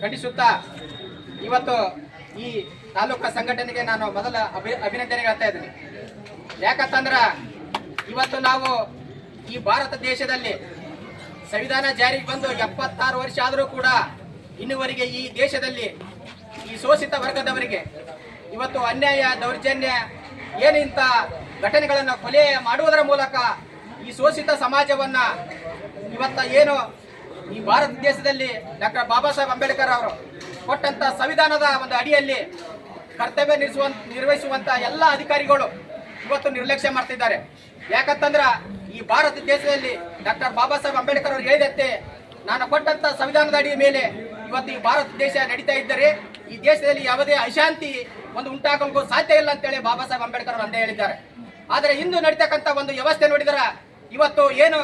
ಖಂಡಿಸುತ್ತಾ ಇವತ್ತು ಈ ತಾಲೂಕಾ ಸಂಘಟನೆಗೆ ನಾನು ಮೊದಲ ಅಭಿನಂದನೆ ಹೇಳ್ತಾ ಇದ್ದೀನಿ. ಯಾಕಂತಂದ್ರೆ ಇವತ್ತು ನಾವು ಈ ಭಾರತ ದೇಶದಲ್ಲಿ ಸಂವಿಧಾನ ಜಾರಿಗೆ ಬಂದು 76 ವರ್ಷ ಆದರೂ ಕೂಡ ಇನ್ನುವರೆಗೆ ಈ ದೇಶದಲ್ಲಿ ಈ ಶೋಷಿತ ವರ್ಗದವರಿಗೆ ಇವತ್ತು ಅನ್ಯಾಯ ದೌರ್ಜನ್ಯ ಏನಿಂತ ಘಟನೆಗಳನ್ನು ಕೊಲೆ ಮಾಡುವುದರ ಮೂಲಕ ಈ ಶೋಷಿತ ಸಮಾಜವನ್ನ ಇವತ್ತ ಏನು ಈ ಭಾರತ ದೇಶದಲ್ಲಿ ಡಾಕ್ಟರ್ ಬಾಬಾ ಸಾಹೇಬ್ ಅಂಬೇಡ್ಕರ್ ಅವರು ಕೊಟ್ಟಂತ ಸಂವಿಧಾನದ ಒಂದು ಅಡಿಯಲ್ಲಿ ಕರ್ತವ್ಯ ನಿರ್ವಹಿಸುವಂತ ಎಲ್ಲ ಅಧಿಕಾರಿಗಳು ಇವತ್ತು ನಿರ್ಲಕ್ಷ್ಯ ಮಾಡ್ತಿದ್ದಾರೆ. ಯಾಕಂತಂದ್ರ ಈ ಭಾರತ ದೇಶದಲ್ಲಿ ಡಾಕ್ಟರ್ ಬಾಬಾ ಸಾಹೇಬ್ ಅಂಬೇಡ್ಕರ್ ಅವರು ಹೇಳಿದಂತೆ ನಾನು ಕೊಟ್ಟಂತ ಸಂವಿಧಾನದ ಅಡಿಯ ಮೇಲೆ ಇವತ್ತು ಈ ಭಾರತ ದೇಶ ನಡೀತಾ ಇದ್ದರೆ ಈ ದೇಶದಲ್ಲಿ ಯಾವುದೇ ಅಶಾಂತಿ ಒಂದು ಉಂಟಾಗಲು ಸಾಧ್ಯ ಇಲ್ಲ ಅಂತೇಳಿ ಬಾಬಾ ಸಾಹೇಬ್ ಅಂಬೇಡ್ಕರ್ ಅವರು ಅಂದೇ ಹೇಳಿದ್ದಾರೆ. ಆದರೆ ಇಂದು ನಡೀತಕ್ಕಂಥ ಒಂದು ವ್ಯವಸ್ಥೆ ನೋಡಿದರ ಇವತ್ತು ಏನು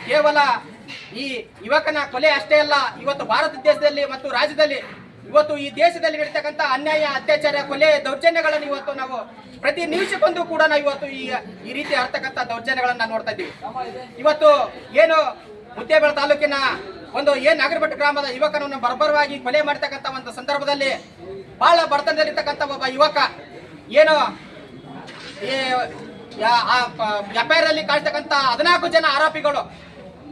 ಕೇವಲ ಈ ಯುವಕನ ಕೊಲೆ ಅಷ್ಟೇ ಅಲ್ಲ, ಇವತ್ತು ಭಾರತ ದೇಶದಲ್ಲಿ ಮತ್ತು ರಾಜ್ಯದಲ್ಲಿ ಇವತ್ತು ಈ ದೇಶದಲ್ಲಿ ನಡೀತಕ್ಕಂಥ ಅನ್ಯಾಯ ಅತ್ಯಾಚಾರ ಕೊಲೆ ದೌರ್ಜನ್ಯಗಳನ್ನು ಇವತ್ತು ನಾವು ಪ್ರತಿ ನಿಮಿಷಕ್ಕೊಂದು ಕೂಡ ನಾವು ಇವತ್ತು ಈ ರೀತಿ ಆಗ್ತಕ್ಕಂಥ ದೌರ್ಜನ್ಯಗಳನ್ನ ನೋಡ್ತಾ ಇದ್ದೀವಿ. ಇವತ್ತು ಏನು ಮುದ್ದೇಬೇಳ ತಾಲೂಕಿನ ಒಂದು ನಾಗರಬೆಟ್ಟ ಗ್ರಾಮದ ಯುವಕನನ್ನು ಬರ್ಬರವಾಗಿ ಕೊಲೆ ಮಾಡತಕ್ಕಂಥ ಒಂದು ಸಂದರ್ಭದಲ್ಲಿ ಬಹಳ ಬಡತನದಲ್ಲಿರ್ತಕ್ಕಂಥ ಒಬ್ಬ ಯುವಕ ಏನು FIR ಅಲ್ಲಿ ಕಾಣ್ತಕ್ಕಂಥ 14 ಜನ ಆರೋಪಿಗಳು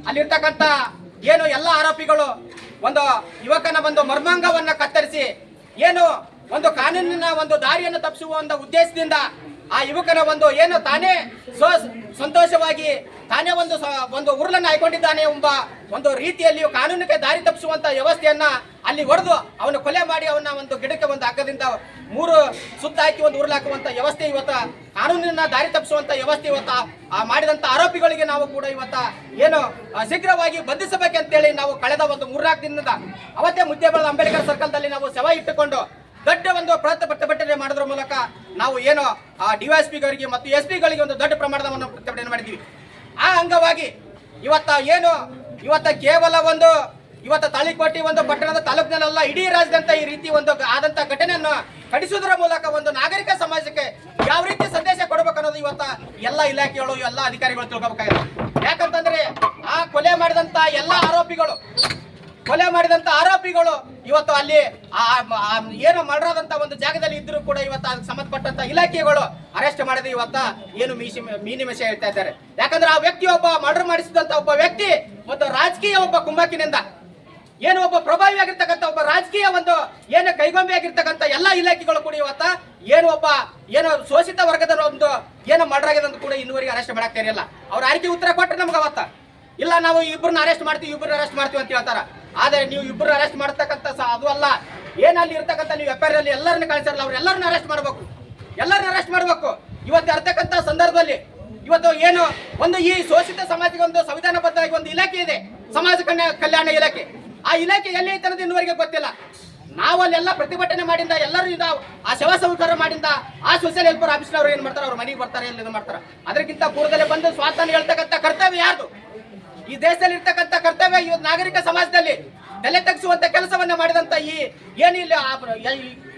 ಅಲ್ಲಿರ್ತಕ್ಕಂಥ ಏನು ಎಲ್ಲ ಆರೋಪಿಗಳು ಒಂದು ಯುವಕನ ಒಂದು ಮರ್ಮಾಂಗವನ್ನ ಕತ್ತರಿಸಿ ಏನು ಒಂದು ಕಾನೂನಿನ ಒಂದು ದಾರಿಯನ್ನು ತಪ್ಪಿಸುವ ಒಂದು ಉದ್ದೇಶದಿಂದ ಆ ಯುವಕನ ಒಂದು ಏನು ತಾನೇ ಸಂತೋಷವಾಗಿ ತಾನೇ ಒಂದು ಉರುಳನ್ನು ಹಾಕೊಂಡಿದ್ದಾನೆ ಎಂಬ ಒಂದು ರೀತಿಯಲ್ಲಿ ಕಾನೂನಿಗೆ ದಾರಿ ತಪ್ಪಿಸುವಂತ ವ್ಯವಸ್ಥೆಯನ್ನ ಅಲ್ಲಿ ಹೊಡೆದು ಅವನು ಕೊಲೆ ಮಾಡಿ ಅವನ ಒಂದು ಗಿಡಕ್ಕೆ ಒಂದು ಹಗ್ಗದಿಂದ 3 ಸುತ್ತ ಹಾಕಿ ಒಂದು ಉರುಳು ಹಾಕುವಂತ ವ್ಯವಸ್ಥೆ ಇವತ್ತ ಕಾನೂನಿನ ದಾರಿ ತಪ್ಪಿಸುವಂತ ವ್ಯವಸ್ಥೆ ಇವತ್ತ ಮಾಡಿದಂತ ಆರೋಪಿಗಳಿಗೆ ನಾವು ಕೂಡ ಇವತ್ತ ಏನು ಶೀಘ್ರವಾಗಿ ಬಂಧಿಸಬೇಕಂತೇಳಿ ನಾವು ಕಳೆದ ಒಂದು 3-4 ದಿನದಿಂದ ಅವತ್ತೇ ಮುದ್ದೇಬೇಳದ ಅಂಬೇಡ್ಕರ್ ಸರ್ಕಲ್ದಲ್ಲಿ ನಾವು ಸಭೆ ಇಟ್ಟುಕೊಂಡು ದೊಡ್ಡ ಒಂದು ಪ್ರತಿಭಟನೆ ಮಾಡೋದ್ರ ಮೂಲಕ ನಾವು ಏನು DYSP ಗಳಿಗೆ ಮತ್ತು SP ಗಳಿಗೆ ಒಂದು ದೊಡ್ಡ ಪ್ರಮಾಣದ ಒಂದು ಪ್ರತಿಭಟನೆ ಮಾಡಿದ್ದೀವಿ. ಆ ಅಂಗವಾಗಿ ಇವತ್ತ ಕೇವಲ ಒಂದು ತಾಳಿಕೋಟೆ ಒಂದು ಪಟ್ಟಣದ ತಾಲೂಕಿನಲ್ಲ ಇಡೀ ರಾಜ್ಯದಂತ ಈ ರೀತಿ ಒಂದು ಆದಂತ ಘಟನೆಯನ್ನು ಕಡಿಸುವುದರ ಮೂಲಕ ಒಂದು ನಾಗರಿಕ ಸಮಾಜಕ್ಕೆ ಯಾವ ರೀತಿ ಸಂದೇಶ ಕೊಡಬೇಕು ಅನ್ನೋದು ಇವತ್ತ ಎಲ್ಲ ಇಲಾಖೆಗಳು ಎಲ್ಲ ಅಧಿಕಾರಿಗಳು ತಿಳ್ಕೋಬೇಕಾಗಿದೆ. ಯಾಕಂತಂದ್ರೆ ಆ ಕೊಲೆ ಮಾಡಿದಂತ ಎಲ್ಲ ಆರೋಪಿಗಳು ಇವತ್ತು ಅಲ್ಲಿ ಏನು ಮಾಡಿರೋದಂತ ಒಂದು ಜಾಗದಲ್ಲಿ ಇದ್ರೂ ಕೂಡ ಇವತ್ತು ಅದಕ್ಕೆ ಸಂಬಂಧಪಟ್ಟಂತ ಇಲಾಖೆಗಳು ಅರೆಸ್ಟ್ ಮಾಡದೆ ಇವತ್ತ ಏನು ಮೀನಿಮೇಷ ಹೇಳ್ತಾ ಇದ್ದಾರೆ. ಯಾಕಂದ್ರೆ ಆ ವ್ಯಕ್ತಿ ಒಬ್ಬ ಮರ್ಡರ್ ಮಾಡಿಸಿದಂತ ಒಬ್ಬ ವ್ಯಕ್ತಿ ಮತ್ತು ರಾಜಕೀಯ ಒಬ್ಬ ಕುಂಬಾಕಿನಿಂದ ಏನು ಒಬ್ಬ ಪ್ರಭಾವಿಯಾಗಿರ್ತಕ್ಕಂಥ ಒಬ್ಬ ರಾಜಕೀಯ ಒಂದು ಏನು ಕೈಗೊಂಬೆಯಾಗಿರ್ತಕ್ಕಂಥ ಎಲ್ಲ ಇಲಾಖೆಗಳು ಕೂಡ ಇವತ್ತ ಏನು ಶೋಷಿತ ವರ್ಗದ ಒಂದು ಏನು ಮರ್ಡರ್ ಆಗಿದೆ ಅಂತ ಕೂಡ ಇನ್ನುವರೆಗೆ ಅರೆಸ್ಟ್ ಮಾಡಕ್ಕೆ ಇರಲಿಲ್ಲ. ಅವ್ರ ಆಯ್ಕೆ ಉತ್ತರ ಕೊಟ್ಟರೆ ನಮ್ಗೆ ಅವತ್ತ ಇಲ್ಲ ನಾವು ಇಬ್ಬರನ್ನ ಅರೆಸ್ಟ್ ಮಾಡ್ತೀವಿ ಅಂತ ಹೇಳ್ತಾರ. ಆದರೆ ನೀವು ಇಬ್ಬರು ಅರೆಸ್ಟ್ ಮಾಡ್ತಕ್ಕಂಥ ಅದು ಅಲ್ಲ, ಏನಲ್ಲಿ ಇರ್ತಕ್ಕಂಥ ನೀವು FIR ಅಲ್ಲಿ ಎಲ್ಲರನ್ನ ಕಳಿಸಿರಲ್ಲ, ಅವ್ರೆಲ್ಲರನ್ನ ಅರೆಸ್ಟ್ ಮಾಡಬೇಕು. ಇವತ್ತು ಇರ್ತಕ್ಕಂಥ ಸಂದರ್ಭದಲ್ಲಿ ಇವತ್ತು ಏನು ಒಂದು ಈ ಶೋಷಿತ ಸಮಾಜಕ್ಕೆ ಒಂದು ಸಂವಿಧಾನಬದ್ಧವಾಗಿ ಒಂದು ಇಲಾಖೆ ಇದೆ, ಸಮಾಜ ಕಲ್ಯಾಣ ಇಲಾಖೆ. ಆ ಇಲಾಖೆ ಎಲ್ಲಿ ಐತೆ ಅನ್ನೋದು ಇನ್ನುವರೆಗೆ ಗೊತ್ತಿಲ್ಲ. ನಾವು ಅಲ್ಲೆಲ್ಲ ಪ್ರತಿಭಟನೆ ಮಾಡಿಂದ ಎಲ್ಲರೂ ಆ ಶವ ಸಂಸ್ಕಾರ ಮಾಡಿಂದ ಆ ಸೋಷಿಯಲ್ ವೆಲ್ಫೇರ್ ಆಫೀಸ್ನವ್ರು ಏನ್ ಮಾಡ್ತಾರೆ, ಅವ್ರ ಮನೆಗೆ ಬರ್ತಾರೆ, ಎಲ್ಲ ಮಾಡ್ತಾರೆ. ಅದಕ್ಕಿಂತ ಪೂರ್ವದಲ್ಲೇ ಬಂದು ಸ್ವಾತಂತ್ರ್ಯ ಹೇಳ್ತಕ್ಕಂಥ ಕರ್ತವ್ಯ ಯಾರ್ದು? ಈ ದೇಶದಲ್ಲಿ ಇರ್ತಕ್ಕಂಥ ಕರ್ತವ್ಯ ಇವತ್ತು ನಾಗರಿಕ ಸಮಾಜದಲ್ಲಿ ತಲೆ ತಗ್ಗಿಸುವಂತ ಕೆಲಸವನ್ನ ಮಾಡಿದಂತ ಈ ಏನಿಲ್ಲ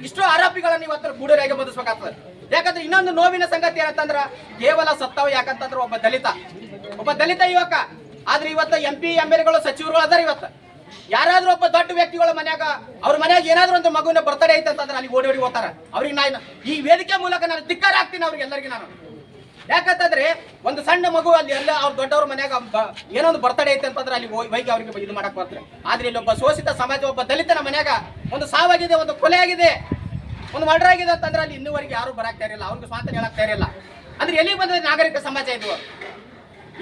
ಇಷ್ಟು ಆರೋಪಿಗಳನ್ನು ಇವತ್ತು ಗೂಢರಾಗಿ ಬಂಧಿಸಬೇಕಾಗ್ತದೆ. ಯಾಕಂದ್ರೆ ಇನ್ನೊಂದು ನೋವಿನ ಸಂಗತಿ ಏನಂತಂದ್ರ ಕೇವಲ ಸತ್ತವ ಯಾಕಂತಂದ್ರೆ ಒಬ್ಬ ದಲಿತ ಯುವಕ. ಆದ್ರೆ ಇವತ್ತು MP MLAಗಳು ಸಚಿವರುಗಳು ಅದಾರ. ಇವತ್ತು ಯಾರಾದ್ರೂ ಒಬ್ಬ ದೊಡ್ಡ ವ್ಯಕ್ತಿಗಳ ಮನ್ಯಾಗ ಅವ್ರ ಮನ್ಯಾಗ ಏನಾದ್ರೂ ಒಂದು ಮಗುವಿನ ಬರ್ತಡೇ ಐತೆ ಅಂತಂದ್ರೆ ಅಲ್ಲಿ ಓಡಿ ಹೋಗ್ತಾರ. ಅವ್ರಿಗೆ ನಾನು ಈ ವೇದಿಕೆ ಮೂಲಕ ನಾನು ಧಿಕ್ಕಾರ ಹಾಕ್ತೀನಿ ಅವ್ರಿಗೆ ಎಲ್ಲರಿಗೂ ನಾನು. ಯಾಕಂತಂದ್ರೆ ಒಂದು ಸಣ್ಣ ಮಗು ಅಲ್ಲಿ ಎಲ್ಲ ಅವ್ರ ದೊಡ್ಡವ್ರ ಮನ್ಯಾಗ ಏನೋ ಒಂದು ಬರ್ತಡೇ ಐತೆ ಅಂತಂದ್ರೆ ಅಲ್ಲಿ ಹೋಗಿ ಅವ್ರಿಗೆ ಇದು ಮಾಡಕ್ ಬರ್ತಾರೆ. ಆದ್ರೆ ಇಲ್ಲಿ ಒಬ್ಬ ಶೋಷಿತ ಸಮಾಜ ಒಬ್ಬ ದಲಿತನ ಮನ್ಯಾಗ ಒಂದು ಸಾವಾಗಿದೆ, ಒಂದು ಕೊಲೆ ಆಗಿದೆ, ಒಂದು ಮರ್ಡರ್ ಆಗಿದೆ ಅಂತಂದ್ರೆ ಅಲ್ಲಿ ಇನ್ನೂವರೆಗೆ ಯಾರು ಬರಾಕ್ತಾ ಇರಲಿಲ್ಲ, ಅವ್ರಿಗೆ ಸ್ವಾತಂತ್ರ್ಯ ಹೇಳಕ್ತಾ ಇರಲಿಲ್ಲ. ಅಂದ್ರೆ ಎಲ್ಲಿ ಬಂದ ನಾಗರಿಕ ಸಮಾಜ ಇದು?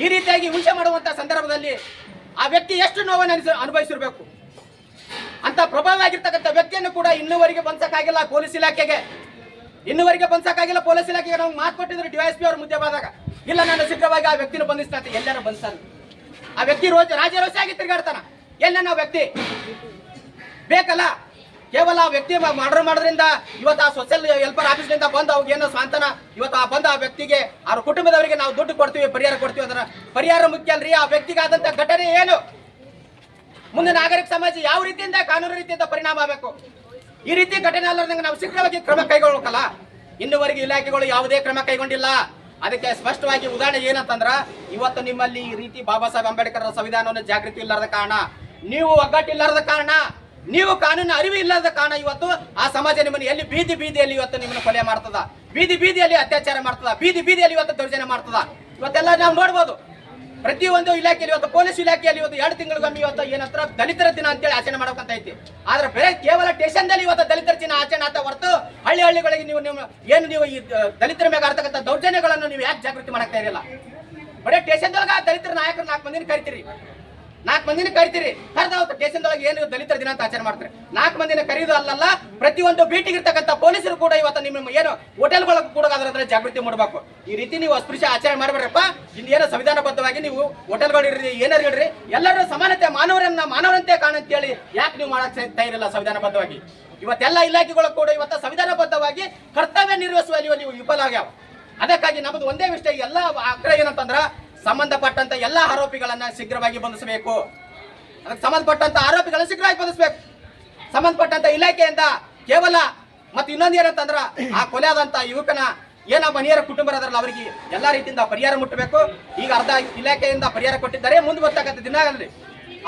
ಈ ರೀತಿಯಾಗಿ ಹಿಂಸೆ ಮಾಡುವಂತ ಸಂದರ್ಭದಲ್ಲಿ ಆ ವ್ಯಕ್ತಿ ಎಷ್ಟು ನೋವನ್ನು ಅನುಭವಿಸಿರ್ಬೇಕು ಅಂತ ಪ್ರಭಾವ ಆಗಿರ್ತಕ್ಕಂಥ ವ್ಯಕ್ತಿಯನ್ನು ಕೂಡ ಇನ್ನೂವರೆಗೆ ಬಂಧಕ್ಕಾಗಿಲ್ಲ ಪೊಲೀಸ್ ಇಲಾಖೆಗೆ. ನಾವು ಮಾತು ಕೊಟ್ಟಿದ್ರು DYSP ಅವ್ರ ಮುದ್ದೆ ಬಂದಾಗ, ಇಲ್ಲ ನಾನು ಶೀಘ್ರವಾಗಿ ಆ ವ್ಯಕ್ತಿನ ಬಂಧಿಸ್ತಾನೆ. ಎಲ್ಲರೂ ಬಂಧಿಸ್ತಾನೆ. ಆ ವ್ಯಕ್ತಿ ರಾಜರೋಷಿಯಾಗಿ ತಿರುಗಾಡ್ತಾನ. ಎಲ್ಲ ನಾವು ವ್ಯಕ್ತಿ ಬೇಕಲ್ಲ, ಕೇವಲ ಆ ವ್ಯಕ್ತಿ ಮರ್ಡರ್ ಮಾಡೋದ್ರಿಂದ ಇವತ್ತು ಆ ಸೋಷಿಯಲ್ ವೆಲ್ಫೇರ್ ಆಫೀಸ್ನಿಂದ ಬಂದು ಅವ್ರಿಗೆ ಏನೋ ಸ್ವಾಂತನ ಇವತ್ತು ಆ ವ್ಯಕ್ತಿಗೆ ಅವ್ರ ಕುಟುಂಬದವರಿಗೆ ನಾವು ದುಡ್ಡು ಕೊಡ್ತೀವಿ, ಪರಿಹಾರ ಕೊಡ್ತೀವಿ. ಅದರ ಪರಿಹಾರ ಮುಖ್ಯ ಅಲ್ರಿ, ಆ ವ್ಯಕ್ತಿಗೆ ಆದಂತ ಘಟನೆ ಏನು, ಮುಂದೆ ನಾಗರಿಕ ಸಮಾಜ ಯಾವ ರೀತಿಯಿಂದ ಕಾನೂನು ರೀತಿಯಿಂದ ಪರಿಣಾಮ ಆಗಬೇಕು. ಈ ರೀತಿ ಘಟನೆ ಅಲ್ಲದಂಗೆ ನಾವು ಶೀಘ್ರವಾಗಿ ಕ್ರಮ ಕೈಗೊಳ್ಳಬೇಕಲ್ಲ. ಇನ್ನುವರೆಗೆ ಇಲಾಖೆಗಳು ಯಾವುದೇ ಕ್ರಮ ಕೈಗೊಂಡಿಲ್ಲ. ಅದಕ್ಕೆ ಸ್ಪಷ್ಟವಾಗಿ ಉದಾಹರಣೆ ಏನಂತಂದ್ರ, ಇವತ್ತು ನಿಮ್ಮಲ್ಲಿ ಈ ರೀತಿ ಬಾಬಾ ಸಾಹೇಬ್ ಅಂಬೇಡ್ಕರ್ ಸಂವಿಧಾನವನ್ನು ಜಾಗೃತಿ ಇಲ್ಲದ ಕಾರಣ, ನೀವು ಒಗ್ಗಟ್ಟಿಲ್ಲದ ಕಾರಣ, ನೀವು ಕಾನೂನು ಅರಿವು ಇಲ್ಲದ ಕಾರಣ ಇವತ್ತು ಆ ಸಮಾಜ ನಿಮ್ಮನ್ನು ಎಲ್ಲಿ ಬೀದಿಯಲ್ಲಿ ಇವತ್ತು ನಿಮ್ಮನ್ನು ಕೊಲೆ ಮಾಡ್ತದ, ಬೀದಿಯಲ್ಲಿ ಅತ್ಯಾಚಾರ ಮಾಡ್ತದ, ಬೀದಿಯಲ್ಲಿ ಇವತ್ತು ದೌರ್ಜನ್ಯ ಮಾಡ್ತದ. ಇವತ್ತೆಲ್ಲ ನಾವು ನೋಡ್ಬೋದು. ಪ್ರತಿಯೊಂದು ಇಲಾಖೆಯಲ್ಲಿ ಇವತ್ತು ಪೊಲೀಸ್ ಇಲಾಖೆಯಲ್ಲಿ ಇವತ್ತು 2 ತಿಂಗಳಿಗೊಮ್ಮೆ ಇವತ್ತು ಏನಂತ ದಲಿತರ ದಿನ ಅಂತೇಳಿ ಆಚರಣೆ ಮಾಡ್ಬೇಕಂತ ಐತಿ. ಆದ್ರೆ ಬೇರೆ ಕೇವಲ ಸ್ಟೇಷನ್ದಲ್ಲಿ ಇವತ್ತು ದಲಿತರ ದಿನ ಆಚರಣೆ ಆತ ಹೊರತು ಹಳ್ಳಿಗಳಿಗೆ ನೀವು ಈ ದಲಿತರ ಮೇಲೆ ಆಗ್ತಕ್ಕಂಥ ದೌರ್ಜನ್ಯಗಳನ್ನು ನೀವು ಯಾಕೆ ಜಾಗೃತಿ ಮಾಡಕ್ತಾ ಇರಲಿಲ್ಲ? ಬರೀ ಸ್ಟೇಷನ್ದೊಳಗ ದಲಿತರ ನಾಯಕರು 4 ಮಂದಿನ ಕರಿತೀರಿ. ಕರೆದ ಸ್ಟೇಷನ್ದೊಳಗೆ ಏನು ದಲಿತರ ದಿನ ಅಂತ ಆಚರಣೆ ಮಾಡ್ತಾರೆ. 4 ಮಂದಿನ ಕರೀದು ಅಲ್ಲಲ್ಲ, ಪ್ರತಿಯೊಂದು ಬೀಟಿಗೆ ಇರ್ತಕ್ಕಂಥ ಪೊಲೀಸರು ಕೂಡ ಇವತ್ತು ನಿಮ್ಮ ಏನು ಹೋಟೆಲ್ಗಳಿಗೆ ಕೂಡ ಅದರ ಜಾಗೃತಿ ಮಾಡಬೇಕು. ಈ ರೀತಿ ನೀವು ಅಸ್ಪೃಶ್ಯ ಆಚರಣೆ ಮಾಡಬೇಡ್ರಪ್ಪ. ಇಲ್ಲಿ ಏನೋ ಸಂವಿಧಾನಬದ್ಧವಾಗಿ ನೀವು ಹೋಟೆಲ್ಗಳು ಇಡ್ರಿ, ಏನಾರು ಇಡ್ರಿ, ಎಲ್ಲರೂ ಸಮಾನತೆ, ಮಾನವರಂತೆ ಕಾಣಂತೇಳಿ ಯಾಕೆ ನೀವು ಮಾಡಕ್ ತಯಾರಿಲ್ಲ ಸಂವಿಧಾನಬದ್ಧವಾಗಿ? ಇವತ್ತೆಲ್ಲ ಇಲಾಖೆಗಳು ಕೂಡ ಇವತ್ತು ಸಂವಿಧಾನಬದ್ಧವಾಗಿ ಕರ್ತವ್ಯ ನಿರ್ವಹಿಸುವಲ್ಲಿ ನೀವು ವಿಫಲ ಆಗ್ಯಾವ. ಅದಕ್ಕಾಗಿ ನಮ್ಮದು ಒಂದೇ ವಿಷಯ, ಎಲ್ಲ ಆಗ್ರಹ ಏನಂತಂದ್ರ ಸಂಬಂಧಪಟ್ಟಂತ ಎಲ್ಲ ಆರೋಪಿಗಳನ್ನ ಶೀಘ್ರವಾಗಿ ಬಂಧಿಸಬೇಕು. ಅದಕ್ಕೆ ಸಂಬಂಧಪಟ್ಟಂತ ಆರೋಪಿಗಳನ್ನ ಶೀಘ್ರವಾಗಿ ಬಂಧಿಸಬೇಕು. ಸಂಬಂಧಪಟ್ಟಂತ ಇಲಾಖೆಯಿಂದ ಕೇವಲ ಮತ್ತೆ ಇನ್ನೊಂದು ಏನಂತಂದ್ರ ಆ ಕೊಲೆ ಆದಂತ ಯುವಕನ ಏನ ಮನೆಯರ ಕುಟುಂಬರಲ್ಲ ಅವರಿಗೆ ಎಲ್ಲಾ ರೀತಿಯಿಂದ ಪರಿಹಾರ ಮುಟ್ಟಬೇಕು. ಈಗ ಅರ್ಧ ಇಲಾಖೆಯಿಂದ ಪರಿಹಾರ ಕೊಟ್ಟಿದ್ದಾರೆ. ಮುಂದೆ ಬರ್ತಕ್ಕಂಥ ದಿನಗಳಲ್ಲಿ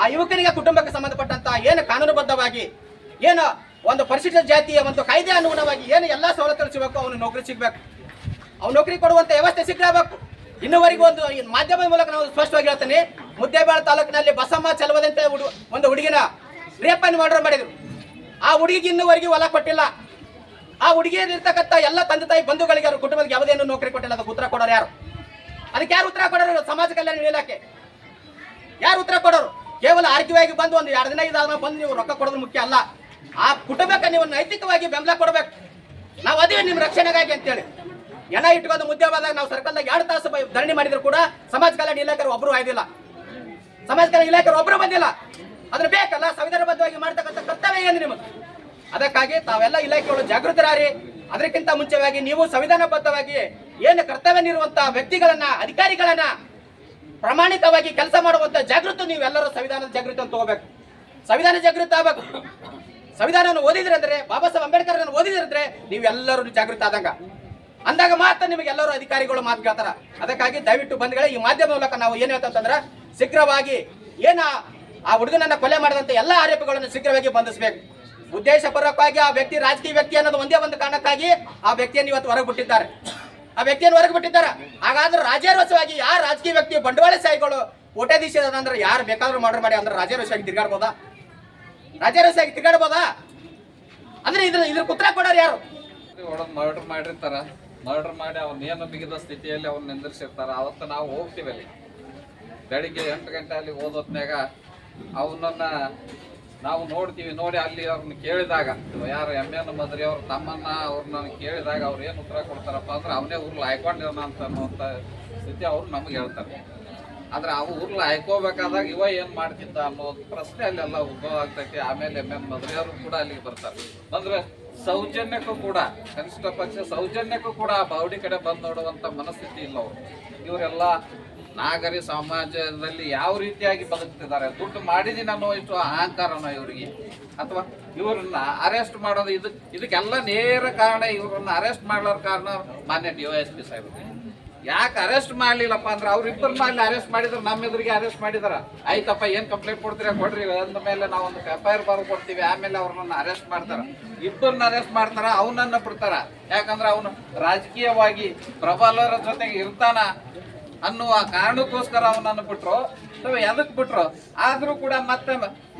ಆ ಯುವಕನಿಗೆ ಕುಟುಂಬಕ್ಕೆ ಸಂಬಂಧಪಟ್ಟಂತ ಏನು ಕಾನೂನುಬದ್ಧವಾಗಿ ಏನು ಒಂದು ಪರಿಶಿಷ್ಟ ಜಾತಿಯ ಒಂದು ಕಾಯ್ದೆ ಅನುಗುಣವಾಗಿ ಏನು ಎಲ್ಲಾ ಸವಲತ್ತುಗಳು ಸಿಗಬೇಕು, ಅವನು ನೌಕರಿ ಸಿಗ್ಬೇಕು, ಅವ್ನು ನೌಕರಿ ಕೊಡುವಂತ ವ್ಯವಸ್ಥೆ ಸಿಗ್ಬೇಕು. ಇನ್ನುವರೆಗೂ ಒಂದು ಮಾಧ್ಯಮದ ಮೂಲಕ ನಾವು ಸ್ಪಷ್ಟವಾಗಿ ಹೇಳ್ತೇನೆ, ಮುದ್ದೇಬೇಳ ತಾಲೂಕಿನಲ್ಲಿ ಬಸಮ್ಮ ಚಲವದಂತೆ ಒಂದು ಹುಡುಗಿನ ರೇಪ್ ಅನ್ನು ಮರ್ಡರ್ ಮಾಡಿದ್ರು. ಆ ಹುಡುಗಿಗೆ ಇನ್ನುವರೆಗೂ ಹೊಲ ಕೊಟ್ಟಿಲ್ಲ. ಆ ಹುಡುಗಿಯಲ್ಲಿರ್ತಕ್ಕಂಥ ಎಲ್ಲ ತಂದೆ ತಾಯಿ ಬಂಧುಗಳಿಗೆ ಅವ್ರ ಕುಟುಂಬಕ್ಕೆ ಯಾವುದೇನು ನೌಕರಿ ಕೊಟ್ಟಿಲ್ಲ. ಅದಕ್ಕೆ ಉತ್ತರ ಕೊಡೋರು ಯಾರು? ಅದಕ್ಕೆ ಯಾರು ಉತ್ತರ ಕೊಡೋರು? ಸಮಾಜ ಕಲ್ಯಾಣ ಇಲಾಖೆ ಯಾರು ಉತ್ತರ ಕೊಡೋರು? ಕೇವಲ ಆರ್ಥಿಕವಾಗಿ ಬಂದು ಒಂದು 2 ದಿನ ಇದಾದ್ಮೇಲೆ ಬಂದು ನೀವು ರೊಕ್ಕ ಕೊಡೋದು ಮುಖ್ಯ ಅಲ್ಲ. ಆ ಕುಟುಂಬಕ್ಕೆ ನೀವು ನೈತಿಕವಾಗಿ ಬೆಂಬಲ ಕೊಡಬೇಕು. ನಾವು ಅದೇ ನಿಮ್ಮ ರಕ್ಷಣೆಗಾಗಿ ಅಂತೇಳಿ ಎಣ ಇಟ್ಕೊಂಡು ಮುದ್ದೆ ಬಂದಾಗ ನಾವು ಸರ್ಕಾರದಾಗ 2 ತಾಸು ಧರಣಿ ಮಾಡಿದ್ರು ಕೂಡ ಸಮಾಜ ಕಲ್ಯಾಣ ಇಲಾಖೆಯವರು ಒಬ್ಬರು ಆಯ್ದಿಲ್ಲ, ಸಮಾಜ ಕಲ್ಯಾಣ ಇಲಾಖೆಯವರು ಒಬ್ಬರು ಬಂದಿಲ್ಲ. ಅದ್ರ ಬೇಕಲ್ಲ, ಸಂವಿಧಾನಬದ್ಧವಾಗಿ ಮಾಡ್ತಕ್ಕಂಥ ಕರ್ತವ್ಯ ಏನು ನಿಮ್ಮದು? ಅದಕ್ಕಾಗಿ ತಾವೆಲ್ಲ ಇಲಾಖೆಗಳು ಜಾಗೃತರಾರಿ. ಅದಕ್ಕಿಂತ ಮುಂಚೆವಾಗಿ ನೀವು ಸಂವಿಧಾನಬದ್ಧವಾಗಿ ಏನು ಕರ್ತವ್ಯ ನೀಡುವಂತ ವ್ಯಕ್ತಿಗಳನ್ನ, ಅಧಿಕಾರಿಗಳನ್ನ ಪ್ರಾಮಾಣಿಕವಾಗಿ ಕೆಲಸ ಮಾಡುವಂತ ಜಾಗೃತಿ ನೀವೆಲ್ಲರೂ ಸಂವಿಧಾನದ ಜಾಗೃತಿ ಅಂತ ತಗೋಬೇಕು. ಸಂವಿಧಾನ ಜಾಗೃತಿ ಆಗಬೇಕು. ಸಂವಿಧಾನವನ್ನು ಓದಿದ್ರೆ ಅಂದ್ರೆ, ಬಾಬಾ ಸಾಹೇಬ್ ಅಂಬೇಡ್ಕರ್ ಓದಿದ್ರೆ ಅಂದ್ರೆ ನೀವೆಲ್ಲರೂ ಜಾಗೃತಿ ಅಂದಾಗ ಮಾತ್ರ ನಿಮಗೆಲ್ಲರೂ ಅಧಿಕಾರಿಗಳು ಮಾತು ಕೇಳ್ತಾರ. ಅದಕ್ಕಾಗಿ ದಯವಿಟ್ಟು ಬಂಧುಗಳೇ, ಈ ಮಾಧ್ಯಮ ಮೂಲಕ ನಾವು ಏನ್ ಹೇಳ್ತಂದ್ರೆ ಶೀಘ್ರವಾಗಿ ಏನ ಆ ಹುಡುಗನನ್ನ ಕೊಲೆ ಮಾಡಿದಂತ ಎಲ್ಲ ಆರೋಪಿಗಳನ್ನು ಶೀಘ್ರವಾಗಿ ಬಂಧಿಸಬೇಕು. ಉದ್ದೇಶಪೂರ್ವಕವಾಗಿ ಆ ವ್ಯಕ್ತಿ ರಾಜಕೀಯ ವ್ಯಕ್ತಿ ಅನ್ನೋದು ಒಂದೇ ಒಂದು ಕಾರಣಕ್ಕಾಗಿ ಆ ವ್ಯಕ್ತಿಯನ್ನು ಇವತ್ತು ಹೊರಗೆ ಬಿಟ್ಟಿದ್ದಾರೆ. ಹಾಗಾದ್ರೆ ರಾಜಾರೋಷವಾಗಿ ಯಾರ ರಾಜಕೀಯ ವ್ಯಕ್ತಿ ಬಂಡವಾಳಶಾಹಿಗಳು ಕೋಟ್ಯಾಧೀಶ ಅಂದ್ರೆ ಯಾರು ಬೇಕಾದ್ರೂ ಮರ್ಡರ್ ಮಾಡಿ ಅಂದ್ರೆ ರಾಜಾರೋಷವಾಗಿ ತಿರ್ಗಾಡ್ಬೋದಾ? ಅಂದ್ರೆ ಇದ್ರ ಉತ್ತರ ಕೊಡೋರು ಯಾರು? ಮರ್ಡರ್ ಮಾಡಿರ್ತಾರ, ಮರ್ಡರ್ ಮಾಡಿ ಅವ್ನ ಏನು ಬಿಗಿದ ಸ್ಥಿತಿಯಲ್ಲಿ ಅವ್ನ ನಿಂದಿರ್ಸಿರ್ತಾರ. ಅವತ್ತು ನಾವು ಹೋಗ್ತೀವಿ ಅಲ್ಲಿ ಬೆಳಿಗ್ಗೆ 8 ಗಂಟೆ ಅಲ್ಲಿ ಓದೋತ್ನಾಗ ಅವನನ್ನ ನಾವು ನೋಡ್ತೀವಿ. ನೋಡಿ ಅಲ್ಲಿ ಅವ್ರನ್ನ ಕೇಳಿದಾಗ, ಯಾರು MN ಮದ್ರಿ ಅವ್ರ ತಮ್ಮನ್ನ ಅವ್ರನ್ನ ಕೇಳಿದಾಗ ಅವ್ರು ಏನು ಉತ್ತರ ಕೊಡ್ತಾರಪ್ಪ ಅಂದ್ರೆ ಅವನೇ ಊರ್ಲ ಹಾಕೊಂಡಿರೋಣ ಅಂತ ಅನ್ನುವಂಥ ಸ್ಥಿತಿ ಅವ್ರು ನಮ್ಗೆ ಹೇಳ್ತಾರೆ. ಆದ್ರೆ ಅವು ಊರ್ಲ ಹಾಯ್ಕೋಬೇಕಾದಾಗ ಇವ ಏನ್ ಮಾಡ್ತಿದ್ದ ಅನ್ನೋದು ಪ್ರಶ್ನೆ ಅಲ್ಲೆಲ್ಲ ಉದ್ಭವ ಆಗ್ತೈತಿ. ಆಮೇಲೆ ಮದುವೆಯವರು ಕೂಡ ಅಲ್ಲಿಗೆ ಬರ್ತಾರೆ. ಅಂದ್ರೆ ಸೌಜನ್ಯಕ್ಕೂ ಕೂಡ ಕನಿಷ್ಠ ಪಕ್ಷ ಸೌಜನ್ಯಕ್ಕೂ ಕೂಡ ಆ ಬಾವಡಿ ಕಡೆ ಬಂದು ನೋಡುವಂತ ಮನಸ್ಥಿತಿ ಇಲ್ಲ ಅವರು. ಇವರೆಲ್ಲ ನಾಗರಿಕ ಸಮಾಜದಲ್ಲಿ ಯಾವ ರೀತಿಯಾಗಿ ಬದುಕ್ತಿದ್ದಾರೆ, ದುಡ್ಡು ಮಾಡಿದೀನಿ ಅನ್ನೋ ಇಷ್ಟು ಅಹಂಕಾರನೋ ಇವರಿಗೆ, ಅಥವಾ ಇವ್ರನ್ನ ಅರೆಸ್ಟ್ ಮಾಡೋದು ಇದಕ್ಕೆಲ್ಲ ನೇರ ಕಾರಣ. ಇವ್ರನ್ನ ಅರೆಸ್ಟ್ ಮಾಡೋ ಕಾರಣ ಮಾನ್ಯ DYSP ಸಾಹೇಬರು. ಯಾಕೆ ಅರೆಸ್ಟ್ ಮಾಡ್ಲಿಲ್ಲಪ್ಪ ಅಂದ್ರೆ ಅವ್ರಿಬ್ಬರನ್ನ ಅಲ್ಲಿ ಅರೆಸ್ಟ್ ಮಾಡಿದ್ರು, ನಮ್ಮ ಎದುರಿಗೆ ಅರೆಸ್ಟ್ ಮಾಡಿದಾರ. ಆಯ್ತಪ್ಪ ಏನ್ ಕಂಪ್ಲೇಂಟ್ ಕೊಡ್ತೀರಾ ಕೊಡ್ರಿ, ಅಂದ ಮೇಲೆ ನಾವು ಒಂದು FIR ಬರೆದು ಕೊಡ್ತೀವಿ. ಆಮೇಲೆ ಅವ್ರನ್ನ ಅರೆಸ್ಟ್ ಮಾಡ್ತಾರ, ಇಬ್ಬರನ್ನ ಅರೆಸ್ಟ್ ಮಾಡ್ತಾರ, ಅವನನ್ನ ಬಿಡ್ತಾರ. ಯಾಕಂದ್ರೆ ಅವನು ರಾಜಕೀಯವಾಗಿ ಪ್ರಬಲರ ಜೊತೆಗೆ ಇರ್ತಾನ ಅನ್ನುವ ಕಾರಣಕ್ಕೋಸ್ಕರ ಅವನನ್ನು ಬಿಟ್ರು. ಎದಕ್ ಬಿಟ್ರು? ಆದ್ರೂ ಕೂಡ ಮತ್ತೆ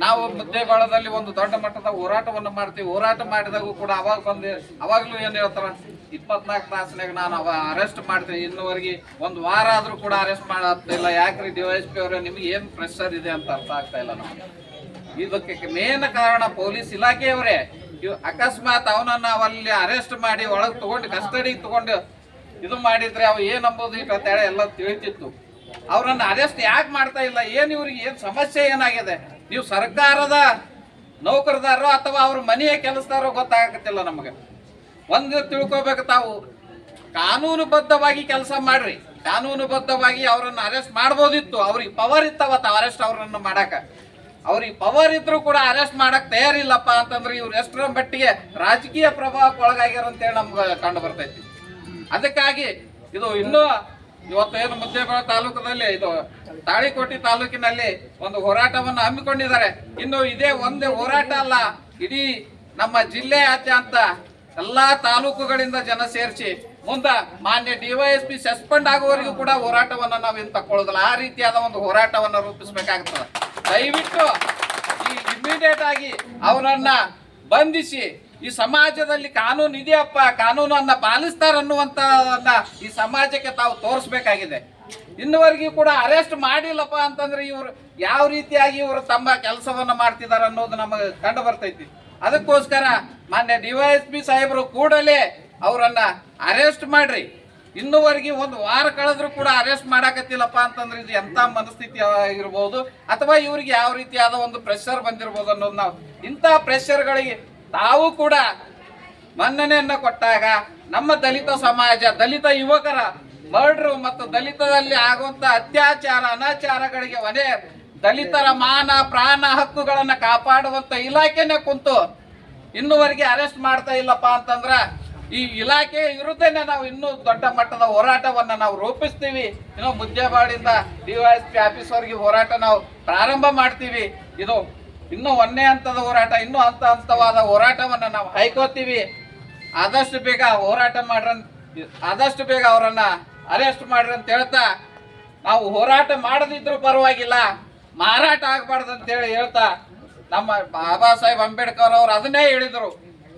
ನಾವು ಮುದ್ದೇಬಾಳದಲ್ಲಿ ಒಂದು ದೊಡ್ಡ ಮಟ್ಟದ ಹೋರಾಟವನ್ನು ಮಾಡ್ತೀವಿ. ಹೋರಾಟ ಮಾಡಿದಾಗೂ ಕೂಡ ಅವಾಗ್ಲೂ ಏನ್ ಹೇಳ್ತಾರ, 24 ತಾಸಿನಾಗ ನಾನು ಅರೆಸ್ಟ್ ಮಾಡ್ತೀನಿ, ಇನ್ನುವರೆಗೆ ಒಂದು ವಾರ ಆದ್ರೂ ಕೂಡ ಅರೆಸ್ಟ್ ಮಾಡತ್ತಿಲ್ಲ. ಯಾಕ್ರಿ DYSP ಅವರೇ, ನಿಮ್ಗೆ ಏನ್ ಪ್ರೆಷರ್ ಇದೆ ಅಂತ ಅರ್ಥ ಆಗ್ತಾ ಇಲ್ಲ ನಮ್ಗೆ. ಇದಕ್ಕೆ ಮೇನ್ ಕಾರಣ ಪೊಲೀಸ್ ಇಲಾಖೆಯವರೇ. ಅಕಸ್ಮಾತ್ ಅವನನ್ನ ಅಲ್ಲಿ ಅರೆಸ್ಟ್ ಮಾಡಿ ಒಳಗೆ ತಗೊಂಡು ಕಸ್ಟಡಿಗೆ ತಗೊಂಡು ಇದು ಮಾಡಿದ್ರೆ ಅವ ಏನ್ ಅಂಬೋದು ಅಂತೇಳಿ ಎಲ್ಲ ತಿಳಿತಿತ್ತು. ಅವ್ರನ್ನ ಅರೆಸ್ಟ್ ಯಾಕೆ ಮಾಡ್ತಾ ಇಲ್ಲ, ಏನ್ ಇವ್ರಿಗೆ ಏನ್ ಸಮಸ್ಯೆ ಏನಾಗಿದೆ? ನೀವು ಸರ್ಕಾರದ ನೌಕರದಾರೋ ಅಥವಾ ಅವ್ರ ಮನೆಯ ಕೆಲಸದಾರೋ ಗೊತ್ತಾಗತ್ತಿಲ್ಲ ನಮಗೆ. ಒಂದು ತಿಳ್ಕೊಬೇಕು, ತಾವು ಕಾನೂನುಬದ್ಧವಾಗಿ ಕೆಲಸ ಮಾಡ್ರಿ. ಕಾನೂನುಬದ್ಧವಾಗಿ ಅವ್ರನ್ನ ಅರೆಸ್ಟ್ ಮಾಡ್ಬೋದಿತ್ತು. ಅವ್ರಿಗೆ ಪವರ್ ಇತ್ತವತ್ತ ಅರೆಸ್ಟ್ ಅವ್ರನ್ನ ಮಾಡಾಕ. ಅವ್ರಿಗೆ ಪವರ್ ಇದ್ರು ಕೂಡ ಅರೆಸ್ಟ್ ಮಾಡಕ್ ತಯಾರಿಲ್ಲಪ್ಪ ಅಂತಂದ್ರೆ ಇವ್ರು ಎಷ್ಟರ ಮಟ್ಟಿಗೆ ರಾಜಕೀಯ ಪ್ರಭಾವಕ್ಕೆ ಒಳಗಾಗ್ಯಾರ ಅಂತೇಳಿ ನಮ್ಗೆ ಕಂಡು ಬರ್ತೈತಿ. ಅದಕ್ಕಾಗಿ ಇದು ಇನ್ನೂ ಇವತ್ತೇನು ಮುದ್ದೇಬಿಹಾಳ ತಾಲೂಕದಲ್ಲಿ ಇದು ತಾಳಿಕೋಟೆ ತಾಲೂಕಿನಲ್ಲಿ ಒಂದು ಹೋರಾಟವನ್ನು ಹಮ್ಮಿಕೊಂಡಿದ್ದಾರೆ. ಇನ್ನು ಇದೇ ಒಂದೇ ಹೋರಾಟ ಅಲ್ಲ, ಇಡೀ ನಮ್ಮ ಜಿಲ್ಲೆಯಾದ್ಯಂತ ಎಲ್ಲಾ ತಾಲೂಕುಗಳಿಂದ ಜನ ಸೇರಿಸಿ ಮುಂದ ಮಾನ್ಯ DYSP ಸಸ್ಪೆಂಡ್ ಆಗುವವರೆಗೂ ಕೂಡ ಹೋರಾಟವನ್ನ ನಾವೇನು ತಕ್ಕೊಳ್ಳೋದಿಲ್ಲ. ಆ ರೀತಿಯಾದ ಒಂದು ಹೋರಾಟವನ್ನ ರೂಪಿಸಬೇಕಾಗ್ತದೆ. ದಯವಿಟ್ಟು ಈ ಇಮಿಡಿಯೇಟ್ ಆಗಿ ಅವರನ್ನ ಬಂಧಿಸಿ, ಈ ಸಮಾಜದಲ್ಲಿ ಕಾನೂನು ಇದೆಯಪ್ಪ, ಕಾನೂನನ್ನ ಪಾಲಿಸ್ತಾರನ್ನುವಂತದನ್ನ ಈ ಸಮಾಜಕ್ಕೆ ತಾವು ತೋರಿಸ್ಬೇಕಾಗಿದೆ. ಇನ್ನುವರೆಗೂ ಕೂಡ ಅರೆಸ್ಟ್ ಮಾಡಿಲ್ಲಪ್ಪ ಅಂತಂದ್ರೆ ಇವರು ಯಾವ ರೀತಿಯಾಗಿ ಇವರು ತಮ್ಮ ಕೆಲಸವನ್ನ ಮಾಡ್ತಿದಾರ ಅನ್ನೋದು ನಮಗೆ ಕಂಡು ಬರ್ತೈತಿ. ಅದಕ್ಕೋಸ್ಕರ ಮಾನ್ಯ DYSP ಸಾಹೇಬರು ಕೂಡಲೇ ಅವರನ್ನ ಅರೆಸ್ಟ್ ಮಾಡ್ರಿ. ಇನ್ನುವರೆಗೆ ಒಂದು ವಾರ ಕಳೆದ್ರು ಕೂಡ ಅರೆಸ್ಟ್ ಮಾಡಾಕತ್ತಿಲ್ಲಪ್ಪ ಅಂತಂದ್ರೆ ಇದು ಎಂತ ಮನಸ್ಥಿತಿ ಆಗಿರ್ಬೋದು, ಅಥವಾ ಇವ್ರಿಗೆ ಯಾವ ರೀತಿಯಾದ ಒಂದು ಪ್ರೆಷರ್ ಬಂದಿರ್ಬೋದು ಅನ್ನೋದು. ನಾವು ಇಂಥ ಪ್ರೆಷರ್ಗಳಿಗೆ ತಾವು ಕೂಡ ಮನ್ನಣೆಯನ್ನ ಕೊಟ್ಟಾಗ ನಮ್ಮ ದಲಿತ ಸಮಾಜ, ದಲಿತ ಯುವಕರ ಮರ್ಡ್ರು ಮತ್ತು ದಲಿತದಲ್ಲಿ ಆಗುವಂತ ಅತ್ಯಾಚಾರ ಅನಾಚಾರಗಳಿಗೆ ಒನೆ ದಲಿತರ ಮಾನ ಪ್ರಾಣ ಹಕ್ಕುಗಳನ್ನ ಕಾಪಾಡುವಂತ ಇಲಾಖೆನೇ ಕುಂತು ಇನ್ನುವರೆಗೆ ಅರೆಸ್ಟ್ ಮಾಡ್ತಾ ಇಲ್ಲಪ್ಪ ಅಂತಂದ್ರ ಈ ಇಲಾಖೆ ವಿರುದ್ಧನೇ ನಾವು ಇನ್ನೂ ದೊಡ್ಡ ಮಟ್ಟದ ಹೋರಾಟವನ್ನ ನಾವು ರೂಪಿಸ್ತೀವಿ. ಇನ್ನು ಮುದ್ದೇಬಾಳಿಂದ DYSP ಆಫೀಸ್ವರೆಗೆ ಹೋರಾಟ ನಾವು ಪ್ರಾರಂಭ ಮಾಡ್ತೀವಿ. ಇದು ಇನ್ನೂ ಒಂದೇ ಹಂತದ ಹೋರಾಟ, ಇನ್ನೂ ಹಂತವಾದ ಹೋರಾಟವನ್ನ ನಾವು ಹೈಕೋತೀವಿ. ಆದಷ್ಟು ಬೇಗ ಹೋರಾಟ ಆದಷ್ಟು ಬೇಗ ಅವರನ್ನ ಅರೆಸ್ಟ್ ಮಾಡ್ರಿ ಅಂತ ಹೇಳ್ತಾ, ನಾವು ಹೋರಾಟ ಮಾಡದಿದ್ರು ಪರವಾಗಿಲ್ಲ, ಮಾರಾಟ ಆಗ್ಬಾರ್ದು ಅಂತೇಳಿ ಹೇಳ್ತಾ, ನಮ್ಮ ಬಾಬಾ ಸಾಹೇಬ್ ಅಂಬೇಡ್ಕರ್ ಅವರು ಅದನ್ನೇ ಹೇಳಿದರು.